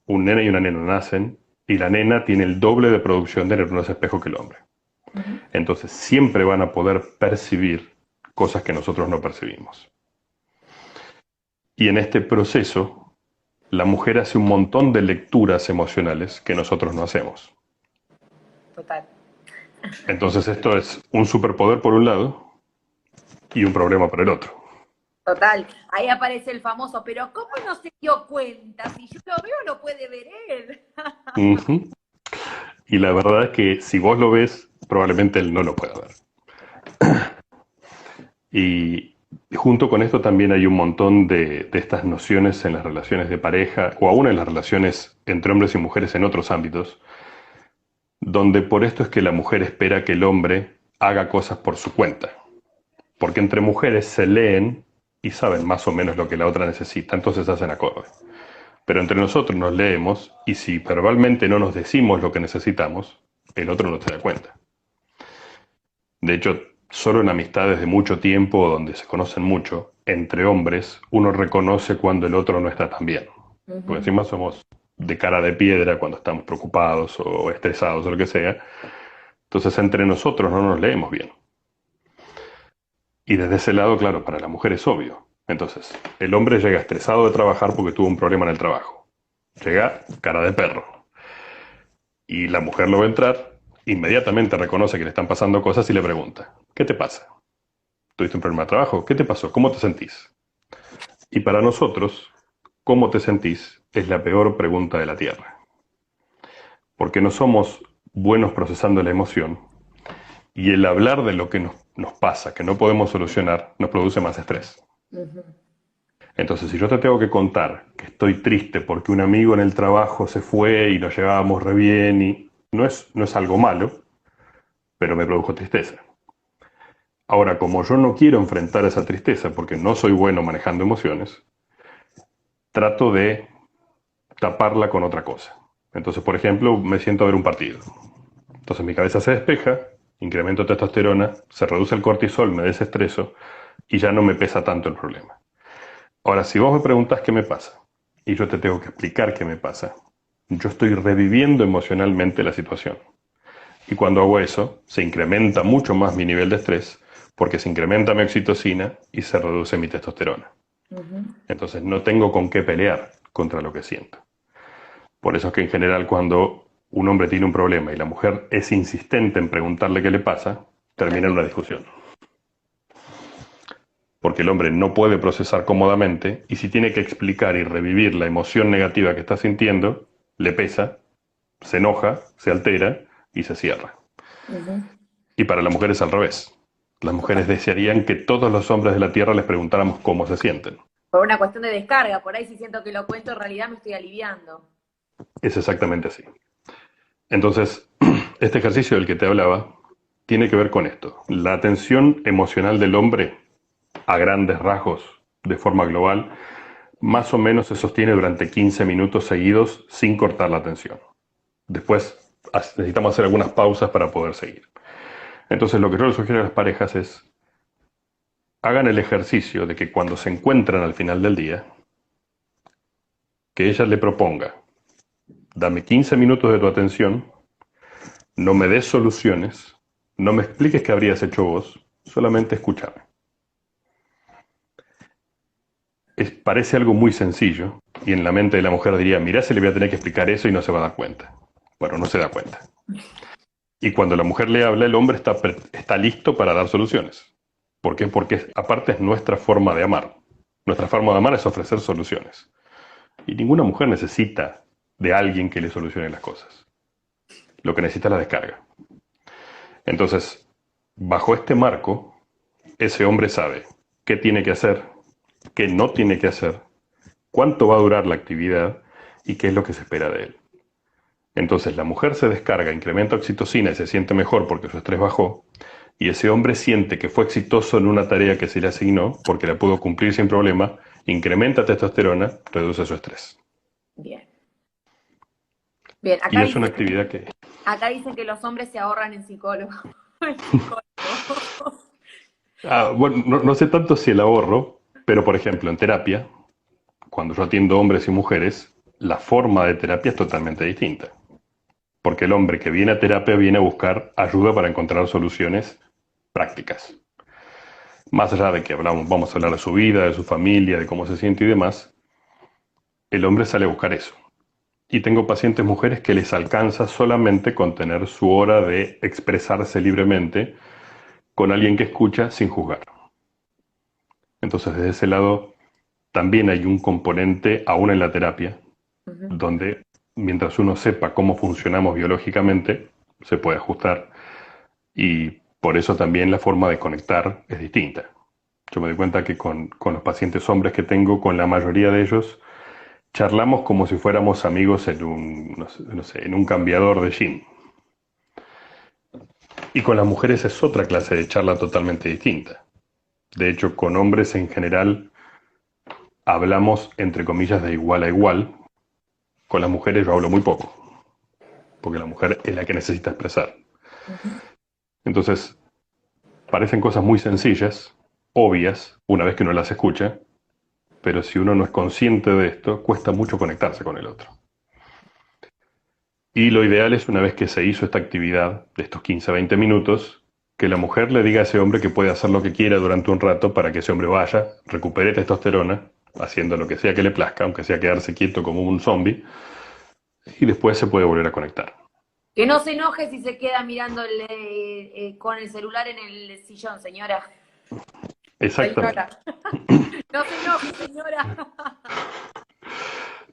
un nene y una nena nacen y la nena tiene el doble de producción de neuronas espejo que el hombre. Entonces, siempre van a poder percibir cosas que nosotros no percibimos. Y en este proceso, la mujer hace un montón de lecturas emocionales que nosotros no hacemos. Total. Entonces esto es un superpoder por un lado y un problema por el otro. Total. Ahí aparece el famoso, pero ¿cómo no se dio cuenta? Si yo lo veo, lo puede ver él. Y la verdad es que si vos lo ves, probablemente él no lo pueda ver. Y junto con esto también hay un montón de estas nociones en las relaciones de pareja o aún en las relaciones entre hombres y mujeres en otros ámbitos, donde por esto es que la mujer espera que el hombre haga cosas por su cuenta. Porque entre mujeres se leen y saben más o menos lo que la otra necesita, entonces hacen acorde. Pero entre nosotros nos leemos y si verbalmente no nos decimos lo que necesitamos, el otro no se da cuenta. De hecho, solo en amistades de mucho tiempo, donde se conocen mucho, entre hombres, uno reconoce cuando el otro no está tan bien. Porque encima somos de cara de piedra cuando estamos preocupados o estresados o lo que sea. Entonces entre nosotros no nos leemos bien. Y desde ese lado, claro, para la mujer es obvio. Entonces, el hombre llega estresado de trabajar porque tuvo un problema en el trabajo. Llega cara de perro. Y la mujer lo ve entrar, inmediatamente reconoce que le están pasando cosas y le pregunta, ¿qué te pasa? ¿Tuviste un problema de trabajo? ¿Qué te pasó? ¿Cómo te sentís? Y para nosotros, ¿cómo te sentís? Es la peor pregunta de la Tierra. Porque no somos buenos procesando la emoción y el hablar de lo que nos pasa, que no podemos solucionar, nos produce más estrés. Ujú. Entonces, si yo te tengo que contar que estoy triste porque un amigo en el trabajo se fue y nos llevábamos re bien y no es algo malo, pero me produjo tristeza. Ahora, como yo no quiero enfrentar esa tristeza porque no soy bueno manejando emociones, trato de taparla con otra cosa. Entonces, por ejemplo, me siento a ver un partido. Entonces mi cabeza se despeja, incremento testosterona, se reduce el cortisol, me desestreso y ya no me pesa tanto el problema. Ahora, si vos me preguntás qué me pasa y yo te tengo que explicar qué me pasa, yo estoy reviviendo emocionalmente la situación. Y cuando hago eso, se incrementa mucho más mi nivel de estrés porque se incrementa mi oxitocina y se reduce mi testosterona. Ujú. Entonces no tengo con qué pelear contra lo que siento. Por eso es que en general cuando un hombre tiene un problema y la mujer es insistente en preguntarle qué le pasa, termina en una discusión. Porque el hombre no puede procesar cómodamente y si tiene que explicar y revivir la emoción negativa que está sintiendo, le pesa, se enoja, se altera y se cierra. Ujú. Y para la mujer es al revés. Las mujeres desearían que todos los hombres de la Tierra les preguntáramos cómo se sienten. Por una cuestión de descarga, por ahí si siento que lo cuento, en realidad me estoy aliviando. Es exactamente así. Entonces, este ejercicio del que te hablaba tiene que ver con esto. La atención emocional del hombre, a grandes rasgos, de forma global, más o menos se sostiene durante 15 minutos seguidos sin cortar la atención. Después necesitamos hacer algunas pausas para poder seguir. Entonces, lo que yo les sugiero a las parejas es, hagan el ejercicio de que cuando se encuentran al final del día, que ella le proponga, dame 15 minutos de tu atención, no me des soluciones, no me expliques qué habrías hecho vos, solamente escúchame. Parece algo muy sencillo, y en la mente de la mujer diría, mirá, se le voy a tener que explicar eso y no se va a dar cuenta. Bueno, no se da cuenta. Y cuando la mujer le habla, el hombre está listo para dar soluciones. ¿Por qué? Porque aparte es nuestra forma de amar. Nuestra forma de amar es ofrecer soluciones. Y ninguna mujer necesita de alguien que le solucione las cosas. Lo que necesita es la descarga. Entonces, bajo este marco, ese hombre sabe qué tiene que hacer, qué no tiene que hacer, cuánto va a durar la actividad y qué es lo que se espera de él. Entonces la mujer se descarga, incrementa oxitocina y se siente mejor porque su estrés bajó, y ese hombre siente que fue exitoso en una tarea que se le asignó porque la pudo cumplir sin problema, incrementa testosterona, reduce su estrés. Bien. Bien, Y es una actividad que... acá dicen que los hombres se ahorran en psicólogo. En psicólogo. Bueno, no sé tanto si el ahorro, pero por ejemplo en terapia, cuando yo atiendo hombres y mujeres, la forma de terapia es totalmente distinta. Porque el hombre que viene a terapia viene a buscar ayuda para encontrar soluciones prácticas. Más allá de que vamos a hablar de su vida, de su familia, de cómo se siente y demás, el hombre sale a buscar eso. Y tengo pacientes mujeres que les alcanza solamente con tener su hora de expresarse libremente con alguien que escucha sin juzgar. Entonces, desde ese lado, también hay un componente, aún en la terapia, Ujú. donde mientras uno sepa cómo funcionamos biológicamente, se puede ajustar. Y por eso también la forma de conectar es distinta. Yo me doy cuenta que con los pacientes hombres que tengo, con la mayoría de ellos, charlamos como si fuéramos amigos en un, no sé, en un cambiador de gym. Y con las mujeres es otra clase de charla totalmente distinta. De hecho, con hombres en general hablamos, entre comillas, de igual a igual. Con las mujeres yo hablo muy poco, porque la mujer es la que necesita expresar. Ujú. Entonces, parecen cosas muy sencillas, obvias, una vez que uno las escucha, pero si uno no es consciente de esto, cuesta mucho conectarse con el otro. Y lo ideal es, una vez que se hizo esta actividad de estos 15-20 minutos, que la mujer le diga a ese hombre que puede hacer lo que quiera durante un rato para que ese hombre vaya, recupere testosterona, haciendo lo que sea que le plazca, aunque sea quedarse quieto como un zombie, y después se puede volver a conectar. Que no se enoje si se queda mirando con el celular en el sillón, señora. Exactamente. Señora. No se enoje, señora.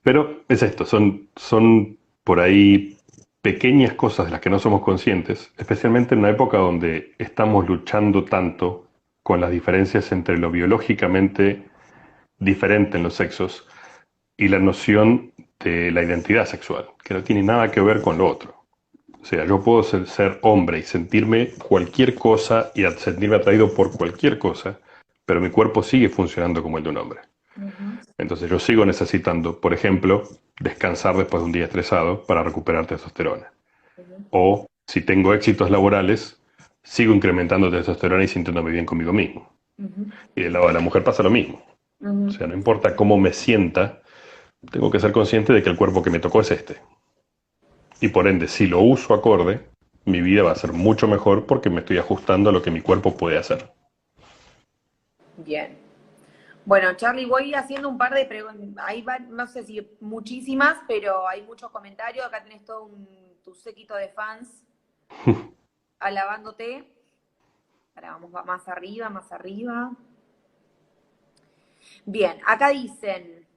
Pero es esto, son por ahí pequeñas cosas de las que no somos conscientes, especialmente en una época donde estamos luchando tanto con las diferencias entre lo biológicamente diferente en los sexos y la noción de la identidad sexual, que no tiene nada que ver con lo otro. O sea, yo puedo ser hombre y sentirme cualquier cosa y sentirme atraído por cualquier cosa, pero mi cuerpo sigue funcionando como el de un hombre. Ujú, Entonces yo sigo necesitando, por ejemplo, descansar después de un día estresado para recuperar testosterona. ujú, O si tengo éxitos laborales, sigo incrementando testosterona y sintiéndome bien conmigo mismo. ujú, Y del lado de la mujer pasa lo mismo. O ujú. sea, no importa cómo me sienta, tengo que ser consciente de que el cuerpo que me tocó es este. Y por ende, si lo uso acorde, mi vida va a ser mucho mejor porque me estoy ajustando a lo que mi cuerpo puede hacer. Bien. Bueno, Charlie, voy haciendo un par de preguntas. Ahí van, no sé si muchísimas, pero hay muchos comentarios. Acá tenés todo tu séquito de fans alabándote. Ahora vamos más arriba, más arriba. Bien, acá dicen,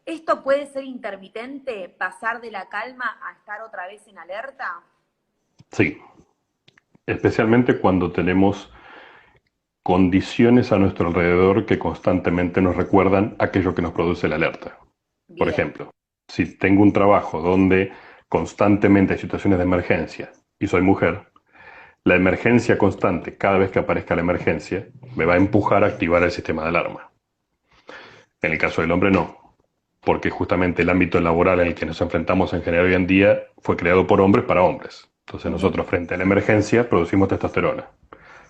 ¿esto puede ser intermitente, pasar de la calma a estar otra vez en alerta? Sí, especialmente cuando tenemos condiciones a nuestro alrededor que constantemente nos recuerdan aquello que nos produce la alerta. Por Bien. ejemplo, si tengo un trabajo donde constantemente hay situaciones de emergencia y soy mujer, la emergencia constante, cada vez que aparezca la emergencia, me va a empujar a activar el sistema de alarma. En el caso del hombre no, porque justamente el ámbito laboral en el que nos enfrentamos en general hoy en día fue creado por hombres para hombres. Entonces Ujú. nosotros frente a la emergencia producimos testosterona.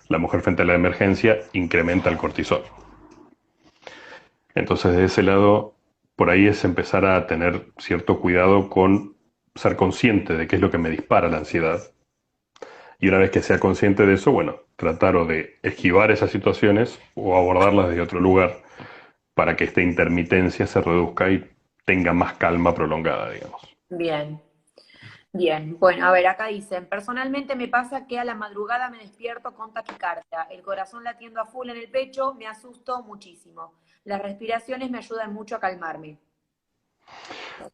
La mujer frente a la emergencia incrementa el cortisol. Entonces de ese lado, por ahí es empezar a tener cierto cuidado con ser consciente de qué es lo que me dispara la ansiedad. Y una vez que sea consciente de eso, bueno, tratar o de esquivar esas situaciones o abordarlas desde otro lugar para que esta intermitencia se reduzca y tenga más calma prolongada, digamos. Bien, bien. Bueno, a ver, acá dicen, personalmente me pasa que a la madrugada me despierto con taquicardia, el corazón latiendo a full en el pecho, me asusto muchísimo. Las respiraciones me ayudan mucho a calmarme.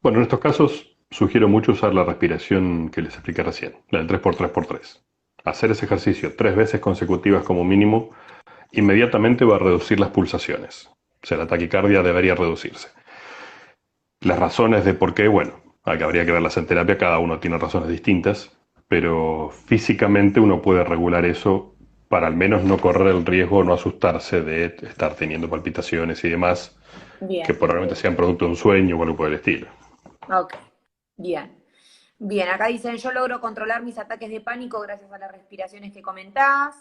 Bueno, en estos casos sugiero mucho usar la respiración que les expliqué recién, la del 3x3x3. Hacer ese ejercicio 3 veces consecutivas como mínimo inmediatamente va a reducir las pulsaciones. O sea, la taquicardia debería reducirse. Las razones de por qué, bueno, habría que verlas en terapia, cada uno tiene razones distintas, pero físicamente uno puede regular eso para al menos no correr el riesgo o no asustarse de estar teniendo palpitaciones y demás, que Bien, probablemente sean producto de un sueño o algo por el estilo. ok, bien. Bien, acá dicen, yo logro controlar mis ataques de pánico gracias a las respiraciones que comentás.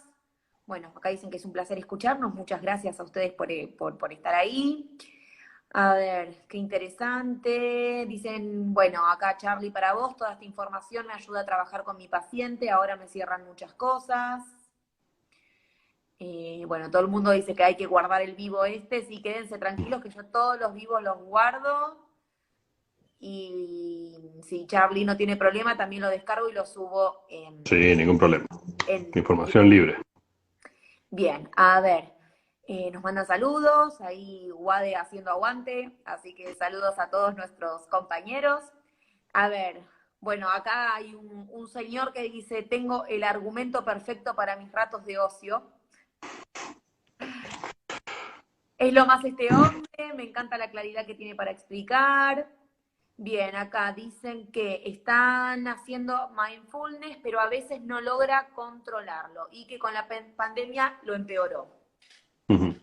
Bueno, acá dicen que es un placer escucharnos. Muchas gracias a ustedes por estar ahí. A ver, qué interesante. Dicen, bueno, acá Charlie, para vos, toda esta información me ayuda a trabajar con mi paciente. Ahora me cierran muchas cosas. Bueno, todo el mundo dice que hay que guardar el vivo este. Sí, quédense tranquilos que yo todos los vivos los guardo. Y si Charlie no tiene problema, también lo descargo y lo subo Sí, ningún problema. en Información YouTube. libre. Bien, a ver, nos mandan saludos, ahí Wade haciendo aguante, así que saludos a todos nuestros compañeros. A ver, bueno, acá hay un señor que dice, tengo el argumento perfecto para mis ratos de ocio. Es lo más este hombre, me encanta la claridad que tiene para explicar. Bien, acá dicen que están haciendo mindfulness, pero a veces no logra controlarlo y que con la pandemia lo empeoró. Ujú.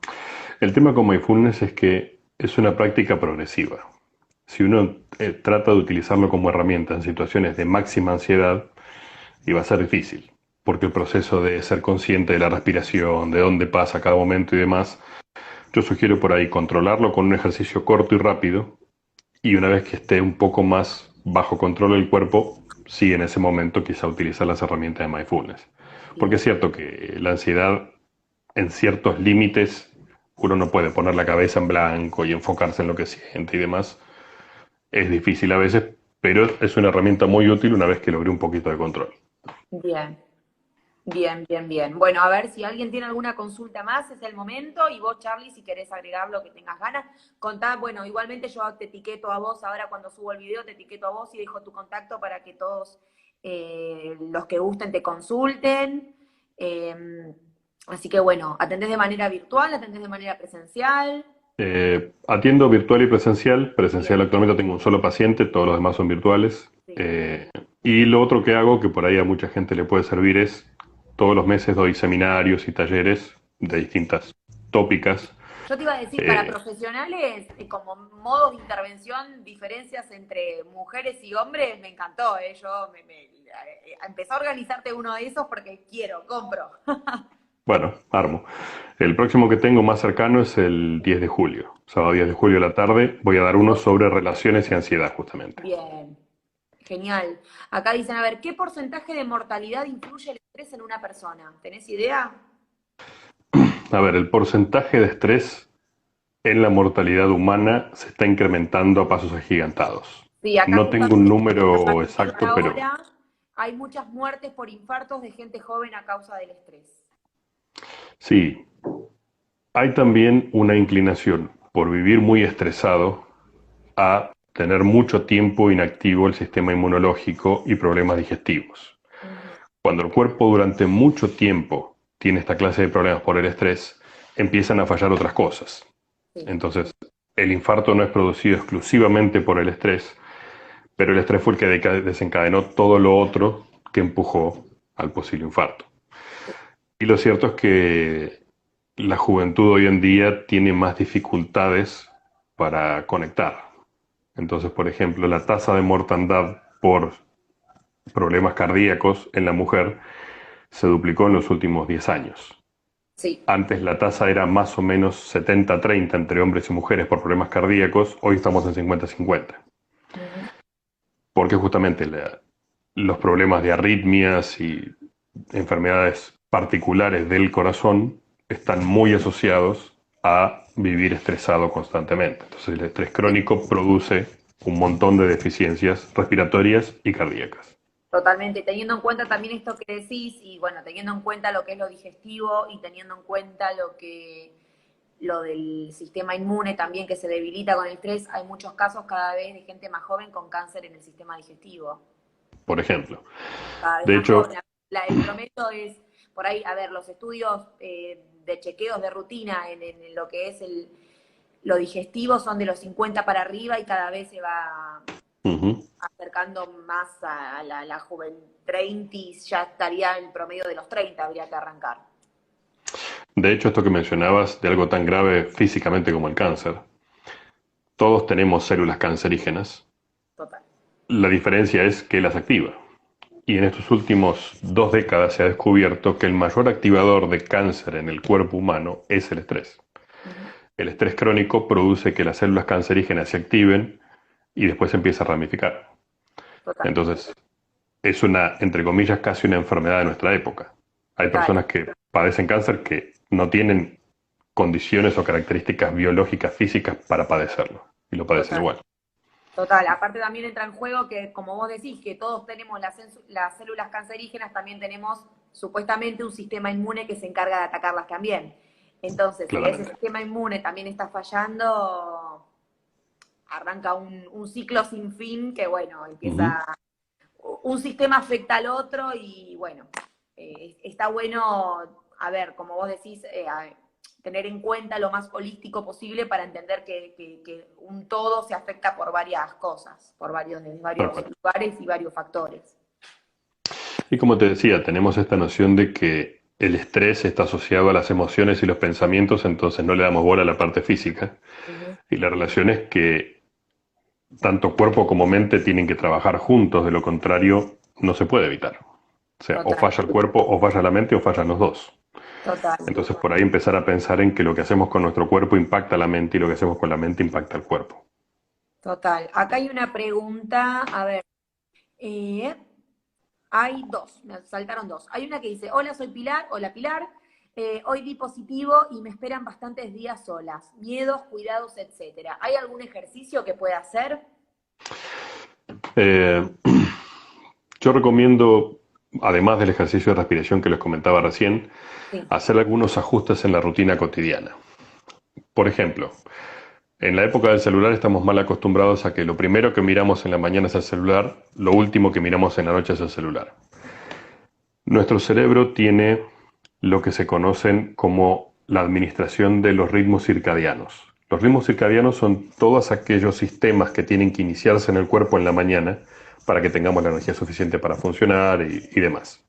El tema con mindfulness es que es una práctica progresiva. Si uno trata de utilizarlo como herramienta en situaciones de máxima ansiedad, y va a ser difícil, porque el proceso de ser consciente de la respiración, de dónde pasa cada momento y demás, yo sugiero por ahí controlarlo con un ejercicio corto y rápido, y una vez que esté un poco más bajo control del cuerpo, sí en ese momento quizá utilizar las herramientas de mindfulness. Porque es Bien. cierto que la ansiedad en ciertos límites uno no puede poner la cabeza en blanco y enfocarse en lo que siente y demás. Es difícil a veces, pero es una herramienta muy útil una vez que logré un poquito de control. Bien. Bien, bien, bien. Bueno, a ver si alguien tiene alguna consulta más, es el momento. Y vos, Charlie, si querés agregar lo que tengas ganas, contá. Bueno, igualmente yo te etiqueto a vos ahora cuando subo el video, te etiqueto a vos y dejo tu contacto para que todos los que gusten te consulten. Así que bueno, ¿atendés de manera virtual, atendés de manera presencial? Atiendo virtual y presencial. Presencial Bien, actualmente tengo un solo paciente, todos los demás son virtuales. sí. Y lo otro que hago, que por ahí a mucha gente le puede servir, es todos los meses doy seminarios y talleres de distintas tópicas. Yo te iba a decir, para Eh, profesionales, como modos de intervención, diferencias entre mujeres y hombres, me encantó. Yo empecé a organizarte uno de esos porque quiero, compro. bueno, armo. El próximo que tengo más cercano es el 10 de julio. Sábado 10 de julio a la tarde voy a dar uno sobre relaciones y ansiedad, justamente. Bien, genial. Acá dicen, a ver, ¿qué porcentaje de mortalidad influye el estrés en una persona? ¿Tenés idea? A ver, el porcentaje de estrés en la mortalidad humana se está incrementando a pasos agigantados. Sí, acá No tengo un justamente número por exacto, pero ahora hay muchas muertes por infartos de gente joven a causa del estrés. sí, hay también una inclinación por vivir muy estresado a tener mucho tiempo inactivo el sistema inmunológico y problemas digestivos. Ujú. Cuando el cuerpo durante mucho tiempo tiene esta clase de problemas por el estrés, empiezan a fallar otras cosas. Sí, Entonces, el infarto no es producido exclusivamente por el estrés, pero el estrés fue el que desencadenó todo lo otro que empujó al posible infarto. sí, Y lo cierto es que la juventud hoy en día tiene más dificultades para conectar. Entonces, por ejemplo, la tasa de mortandad por problemas cardíacos en la mujer se duplicó en los últimos 10 años. sí. Antes la tasa era más o menos 70-30 entre hombres y mujeres por problemas cardíacos, hoy estamos en 50-50. Ujú. Porque justamente los problemas de arritmias y enfermedades particulares del corazón están muy asociados a vivir estresado constantemente. Entonces el estrés Sí. crónico produce un montón de deficiencias respiratorias y cardíacas. Totalmente, teniendo en cuenta también esto que decís, y bueno, teniendo en cuenta lo que es lo digestivo y teniendo en cuenta lo del sistema inmune también que se debilita con el estrés, hay muchos casos cada vez de gente más joven con cáncer en el sistema digestivo. Por ejemplo. Cada vez De más hecho, joven. El promedio es, por ahí, a ver, los estudios de chequeos de rutina en lo que es lo digestivo son de los 50 para arriba y cada vez se va ujú. acercando más a la joven 30, ya estaría el promedio de los 30, habría que arrancar. De hecho, esto que mencionabas de algo tan grave físicamente como el cáncer, todos tenemos células cancerígenas. Total. La diferencia es que las activa. Y en estos últimos 2 décadas se ha descubierto que el mayor activador de cáncer en el cuerpo humano es el estrés. Ujú. El estrés crónico produce que las células cancerígenas se activen y después se empieza a ramificar. Total. Entonces, es una, entre comillas, casi una enfermedad de nuestra época. Hay Total. personas que padecen cáncer que no tienen condiciones o características biológicas físicas para padecerlo. Y lo padecen Total. igual. Total, aparte también entra en juego que, como vos decís, que todos tenemos las células cancerígenas, también tenemos supuestamente un sistema inmune que se encarga de atacarlas también. Entonces, si ese Claramente. sistema inmune también está fallando, arranca un ciclo sin fin que, bueno, Ujú. empieza, un sistema afecta al otro y, bueno, está bueno, a ver, como vos decís, tener en cuenta lo más holístico posible para entender que un todo se afecta por varias cosas, por desde Tal varios cual. lugares y varios factores. Y como te decía, tenemos esta noción de que el estrés está asociado a las emociones y los pensamientos, entonces no le damos bola a la parte física. Ujú. Y la relación es que tanto cuerpo como mente tienen que trabajar juntos, de lo contrario no se puede evitar. O sea, o Total, falla el cuerpo, o falla la mente, o fallan los dos. total, Entonces por ahí empezar a pensar en que lo que hacemos con nuestro cuerpo impacta la mente y lo que hacemos con la mente impacta el cuerpo. total. Acá hay una pregunta, a ver, eh, hay dos, me saltaron dos. Hay una que dice, hola, soy Pilar, hola Pilar, hoy di positivo y me esperan bastantes días solas, miedos, cuidados, etcétera. ¿Hay algún ejercicio que pueda hacer? Eh, yo recomiendo, además del ejercicio de respiración que les comentaba recién, Sí. hacer algunos ajustes en la rutina cotidiana. Por ejemplo, en la época del celular estamos mal acostumbrados a que lo primero que miramos en la mañana es el celular, lo último que miramos en la noche es el celular. Nuestro cerebro tiene lo que se conocen como la administración de los ritmos circadianos. Los ritmos circadianos son todos aquellos sistemas que tienen que iniciarse en el cuerpo en la mañana para que tengamos la energía suficiente para funcionar y demás.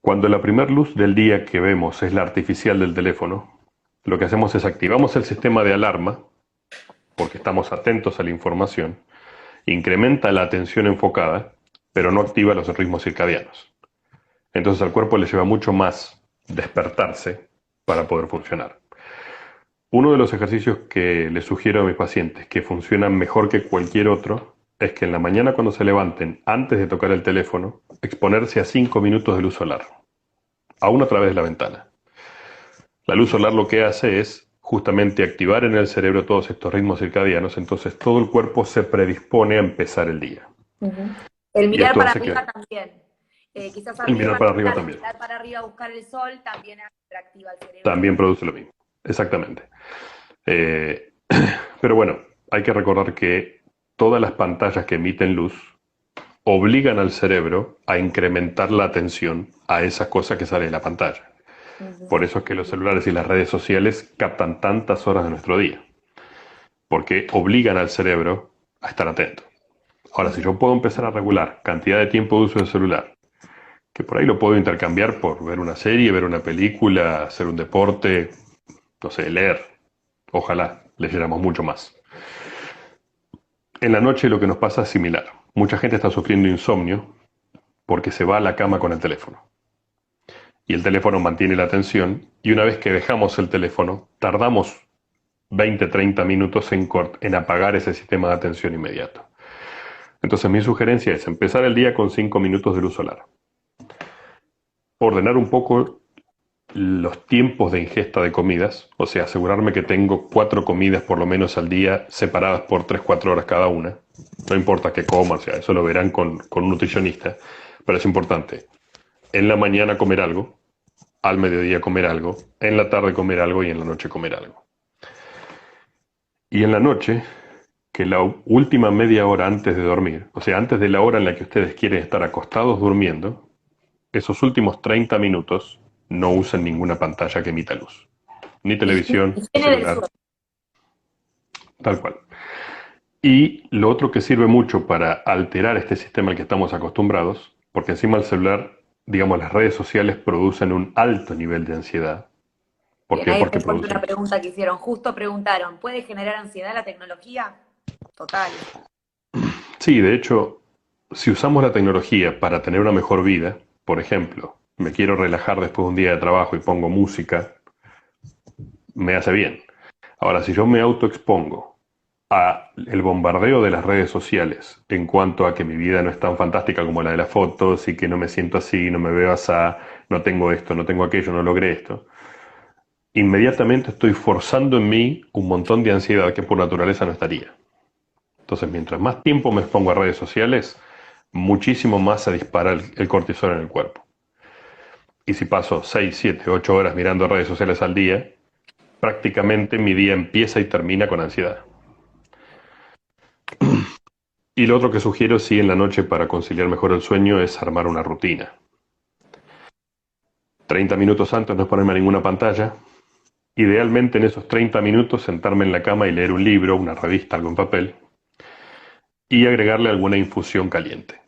Cuando la primera luz del día que vemos es la artificial del teléfono, lo que hacemos es activamos el sistema de alarma, porque estamos atentos a la información, incrementa la atención enfocada, pero no activa los ritmos circadianos. Entonces al cuerpo le lleva mucho más despertarse para poder funcionar. Uno de los ejercicios que les sugiero a mis pacientes, que funcionan mejor que cualquier otro, es que en la mañana cuando se levanten, antes de tocar el teléfono, exponerse a 5 minutos de luz solar, aún a través de la ventana. La luz solar lo que hace es justamente activar en el cerebro todos estos ritmos circadianos, entonces todo el cuerpo se predispone a empezar el día. Ujú. El Y mirar esto para hace que arriba también. Quizás el antes de mirar para arriba manejar, también, mirar para arriba a buscar el sol también activa el cerebro. también produce lo mismo. Exactamente. Eh, pero bueno, hay que recordar que todas las pantallas que emiten luz obligan al cerebro a incrementar la atención a esa cosa que sale de la pantalla. Ujú. Por eso es que los celulares y las redes sociales captan tantas horas de nuestro día, porque obligan al cerebro a estar atento. Ahora, si yo puedo empezar a regular cantidad de tiempo de uso del celular, que por ahí lo puedo intercambiar por ver una serie, ver una película, hacer un deporte, no sé, leer. Ojalá leyéramos mucho más. En la noche lo que nos pasa es similar. Mucha gente está sufriendo insomnio porque se va a la cama con el teléfono. Y el teléfono mantiene la atención y una vez que dejamos el teléfono, tardamos 20-30 minutos en apagar ese sistema de atención inmediato. Entonces mi sugerencia es empezar el día con 5 minutos de luz solar. Ordenar un poco los tiempos de ingesta de comidas, o sea, asegurarme que tengo 4 comidas por lo menos al día separadas por 3-4 horas cada una. No importa qué coma, o sea, eso lo verán con un nutricionista, pero es importante. En la mañana comer algo, al mediodía comer algo, en la tarde comer algo y en la noche comer algo. Y en la noche, que la última media hora antes de dormir, o sea, antes de la hora en la que ustedes quieren estar acostados durmiendo, esos últimos 30 minutos no usen ninguna pantalla que emita luz. Ni televisión, ni Higiene del celular, sueño. tal cual. Y lo otro que sirve mucho para alterar este sistema al que estamos acostumbrados, porque encima el celular, digamos, las redes sociales producen un alto nivel de ansiedad. ¿Por Bien, qué? ahí Porque responde una producen... pregunta que hicieron. Justo preguntaron, ¿puede generar ansiedad la tecnología? Total. Sí, de hecho, si usamos la tecnología para tener una mejor vida, por ejemplo, me quiero relajar después de un día de trabajo y pongo música, me hace bien. Ahora, si yo me autoexpongo a el bombardeo de las redes sociales en cuanto a que mi vida no es tan fantástica como la de las fotos y que no me siento así, no me veo así, no tengo esto, no tengo aquello, no logré esto, inmediatamente estoy forzando en mí un montón de ansiedad que por naturaleza no estaría. Entonces, mientras más tiempo me expongo a redes sociales, muchísimo más se dispara el cortisol en el cuerpo. Y si paso 6, 7, 8 horas mirando redes sociales al día, prácticamente mi día empieza y termina con ansiedad. Y lo otro que sugiero, sí, en la noche para conciliar mejor el sueño es armar una rutina. 30 minutos antes no ponerme a ninguna pantalla. Idealmente en esos 30 minutos sentarme en la cama y leer un libro, una revista, algo en papel. Y agregarle alguna infusión caliente.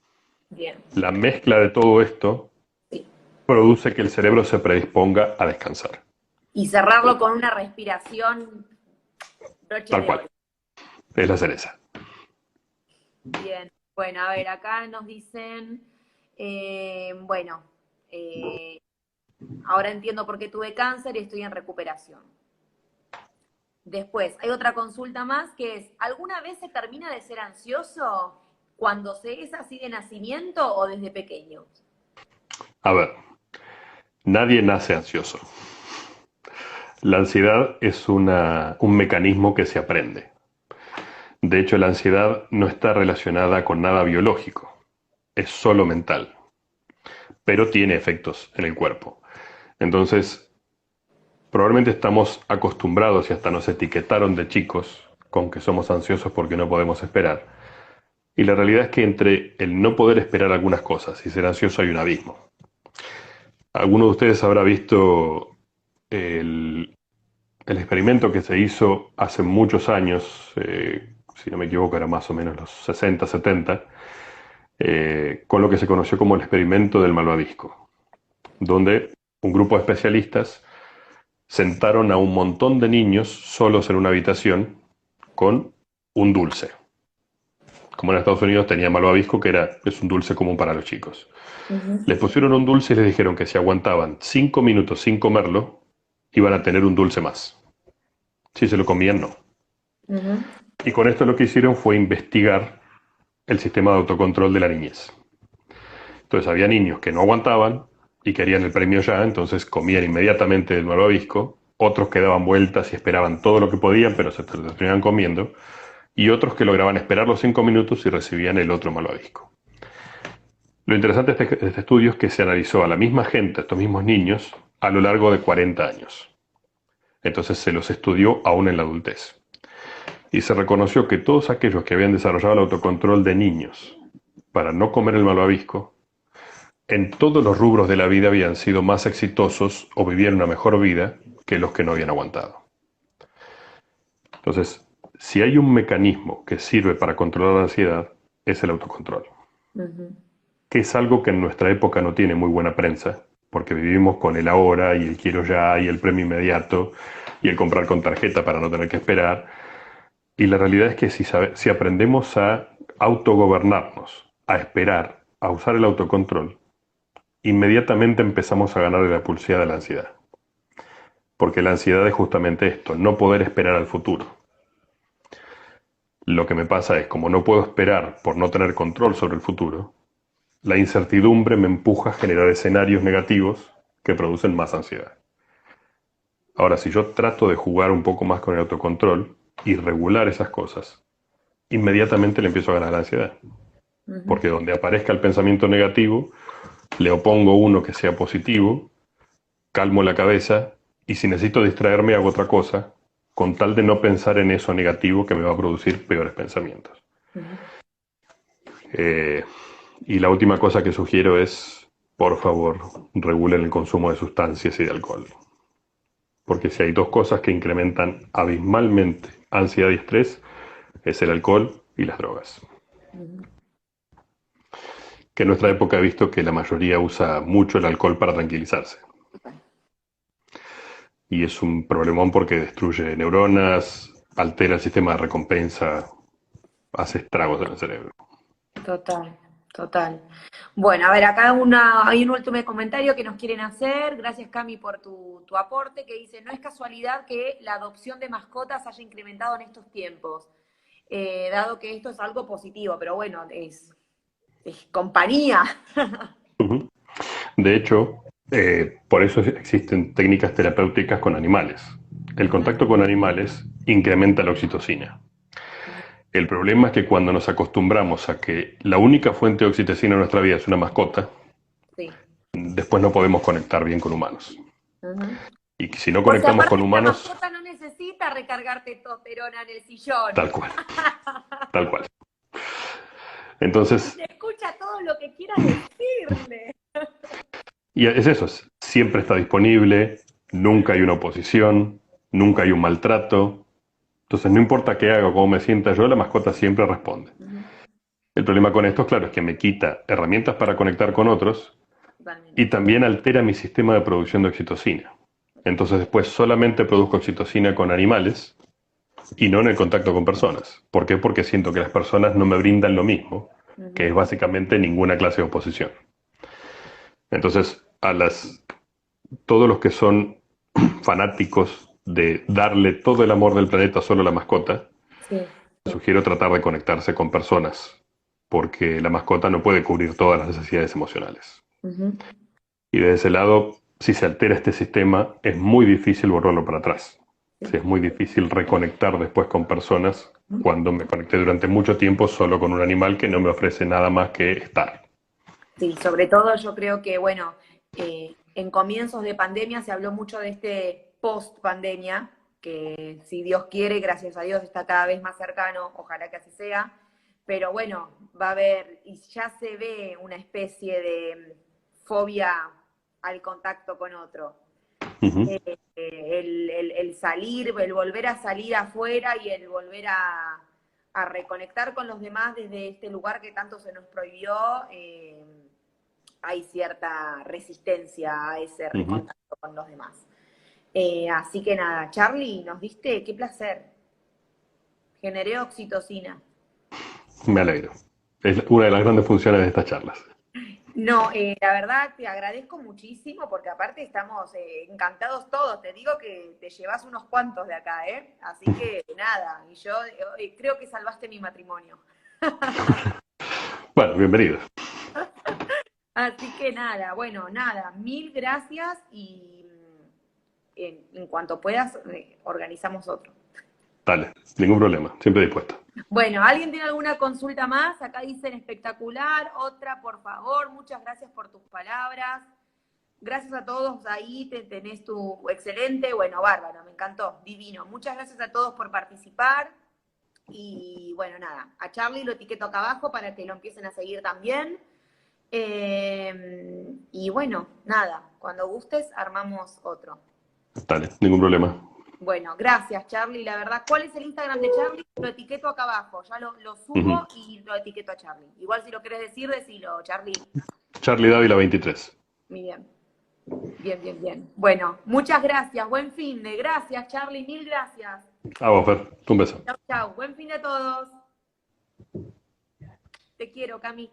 Bien. La mezcla de todo esto Sí. produce que el cerebro se predisponga a descansar. Y cerrarlo con una respiración broche Tal de cual. oro. Es la cereza. Bien. Bueno, a ver, acá nos dicen, bueno, ahora entiendo por qué tuve cáncer y estoy en recuperación. Después, hay otra consulta más que es, ¿alguna vez se termina de ser ansioso cuando se es así de nacimiento o desde pequeño? A ver, nadie nace ansioso. La ansiedad es un mecanismo que se aprende. De hecho, la ansiedad no está relacionada con nada biológico, es solo mental, pero tiene efectos en el cuerpo. Entonces, probablemente estamos acostumbrados y hasta nos etiquetaron de chicos con que somos ansiosos porque no podemos esperar. Y la realidad es que entre el no poder esperar algunas cosas y ser ansioso hay un abismo. Alguno de ustedes habrá visto el, el experimento que se hizo hace muchos años, si no me equivoco era más o menos los 60, 70, con lo que se conoció como el experimento del malvavisco, donde un grupo de especialistas sentaron a un montón de niños solos en una habitación con un dulce. Como en Estados Unidos tenía malvavisco, es un dulce común para los chicos. Ujú, Les pusieron un dulce y les dijeron que si aguantaban 5 minutos sin comerlo, iban a tener un dulce más. Si se lo comían, no. ujú, Y con esto lo que hicieron fue investigar el sistema de autocontrol de la niñez. Entonces había niños que no aguantaban y querían el premio ya, entonces comían inmediatamente el malvavisco. Otros que daban vueltas y esperaban todo lo que podían, pero se lo terminaban comiendo. Y otros que lograban esperar los 5 minutos y recibían el otro malvavisco. Lo interesante de este estudio es que se analizó a la misma gente, a estos mismos niños, a lo largo de 40 años. Entonces se los estudió aún en la adultez. Y se reconoció que todos aquellos que habían desarrollado el autocontrol de niños para no comer el malvavisco, en todos los rubros de la vida habían sido más exitosos o vivían una mejor vida que los que no habían aguantado. Entonces, si hay un mecanismo que sirve para controlar la ansiedad, es el autocontrol, ujú. que es algo que en nuestra época no tiene muy buena prensa, porque vivimos con el ahora y el quiero ya y el premio inmediato y el comprar con tarjeta para no tener que esperar. Y la realidad es que si aprendemos a autogobernarnos, a esperar, a usar el autocontrol, inmediatamente empezamos a ganar la pulsada de la ansiedad. Porque la ansiedad es justamente esto, no poder esperar al futuro. Lo que me pasa es, como no puedo esperar por no tener control sobre el futuro, la incertidumbre me empuja a generar escenarios negativos que producen más ansiedad. Ahora, si yo trato de jugar un poco más con el autocontrol y regular esas cosas, inmediatamente le empiezo a ganar la ansiedad. Ujú. Porque donde aparezca el pensamiento negativo, le opongo uno que sea positivo, calmo la cabeza y si necesito distraerme hago otra cosa, con tal de no pensar en eso negativo que me va a producir peores pensamientos. Ujú. Eh, y la última cosa que sugiero es, por favor, regulen el consumo de sustancias y de alcohol. Porque si hay dos cosas que incrementan abismalmente ansiedad y estrés, es el alcohol y las drogas. Ujú. Que en nuestra época he visto que la mayoría usa mucho el alcohol para tranquilizarse. Y es un problemón porque destruye neuronas, altera el sistema de recompensa, hace estragos en el cerebro. Total, total. Bueno, a ver, hay un último comentario que nos quieren hacer. Gracias, Cami, por tu aporte, que dice, no es casualidad que la adopción de mascotas haya incrementado en estos tiempos, dado que esto es algo positivo, pero bueno, es compañía. Ujú. De hecho, por eso existen técnicas terapéuticas con animales. El Ujú, contacto con animales incrementa la oxitocina. El problema es que cuando nos acostumbramos a que la única fuente de oxitocina en nuestra vida es una mascota, sí. después no podemos conectar bien con humanos. Ujú. Y si no Porque conectamos con aparte la humanos, mascota no necesita recargar testosterona en el sillón. tal cual, tal cual. Y Entonces, te escucha todo lo que quieras decirle. y es eso, siempre está disponible, nunca hay una oposición, nunca hay un maltrato. Entonces, no importa qué haga o cómo me sienta yo, la mascota siempre responde. Ujú. El problema con esto, claro, es que me quita herramientas para conectar con otros y Totalmente. también altera mi sistema de producción de oxitocina. Entonces, después solamente produzco oxitocina con animales y no en el contacto con personas. ¿Por qué? Porque siento que las personas no me brindan lo mismo, que Ujú. es básicamente ninguna clase de oposición. Entonces, todos los que son fanáticos de darle todo el amor del planeta solo a la mascota, Sí. sugiero tratar de conectarse con personas, porque la mascota no puede cubrir todas las necesidades emocionales. Ujú. Y desde ese lado, si se altera este sistema, es muy difícil volverlo para atrás. Sí, es muy difícil reconectar después con personas cuando me conecté durante mucho tiempo solo con un animal que no me ofrece nada más que estar. Sí, sobre todo yo creo que, bueno, en comienzos de pandemia se habló mucho de este post-pandemia, que si Dios quiere, gracias a Dios, está cada vez más cercano, ojalá que así sea, pero bueno, va a haber, y ya se ve una especie de fobia al contacto con otro. Ujú. El salir, el volver a salir afuera y el volver a reconectar con los demás desde este lugar que tanto se nos prohibió, hay cierta resistencia a ese Ujú. recontacto con los demás. Así que nada, Charlie, nos diste, qué placer. Generé oxitocina. Me alegro. Es una de las grandes funciones de estas charlas. No, la verdad te agradezco muchísimo porque aparte estamos encantados todos. Te digo que te llevas unos cuantos de acá, ¿eh? Así que nada, y yo creo que salvaste mi matrimonio. Bueno, bienvenido. Así que nada, bueno, nada, mil gracias y en cuanto puedas organizamos otro. Dale, ningún problema, siempre dispuesto. Bueno, ¿alguien tiene alguna consulta más? Acá dicen espectacular, otra por favor, muchas gracias por tus palabras. Gracias a todos, ahí tenés tu excelente, bueno, bárbaro, me encantó, divino. Muchas gracias a todos por participar y bueno, nada, a Charlie lo etiqueto acá abajo para que lo empiecen a seguir también. Y bueno, nada, cuando gustes armamos otro. Dale, ningún problema. Bueno, gracias Charlie, la verdad, ¿cuál es el Instagram de Charlie? Lo etiqueto acá abajo, ya lo Ujú. subo y lo etiqueto a Charlie. Igual si lo querés decir, decilo, Charlie. Charlie Dávila 23. Muy bien. Bien, bien, bien. Bueno, muchas gracias. Buen fin de. Gracias, Charlie. Mil gracias. A vos, Fer. Un beso. Chau, chau. Buen fin de todos. Te quiero, Cami.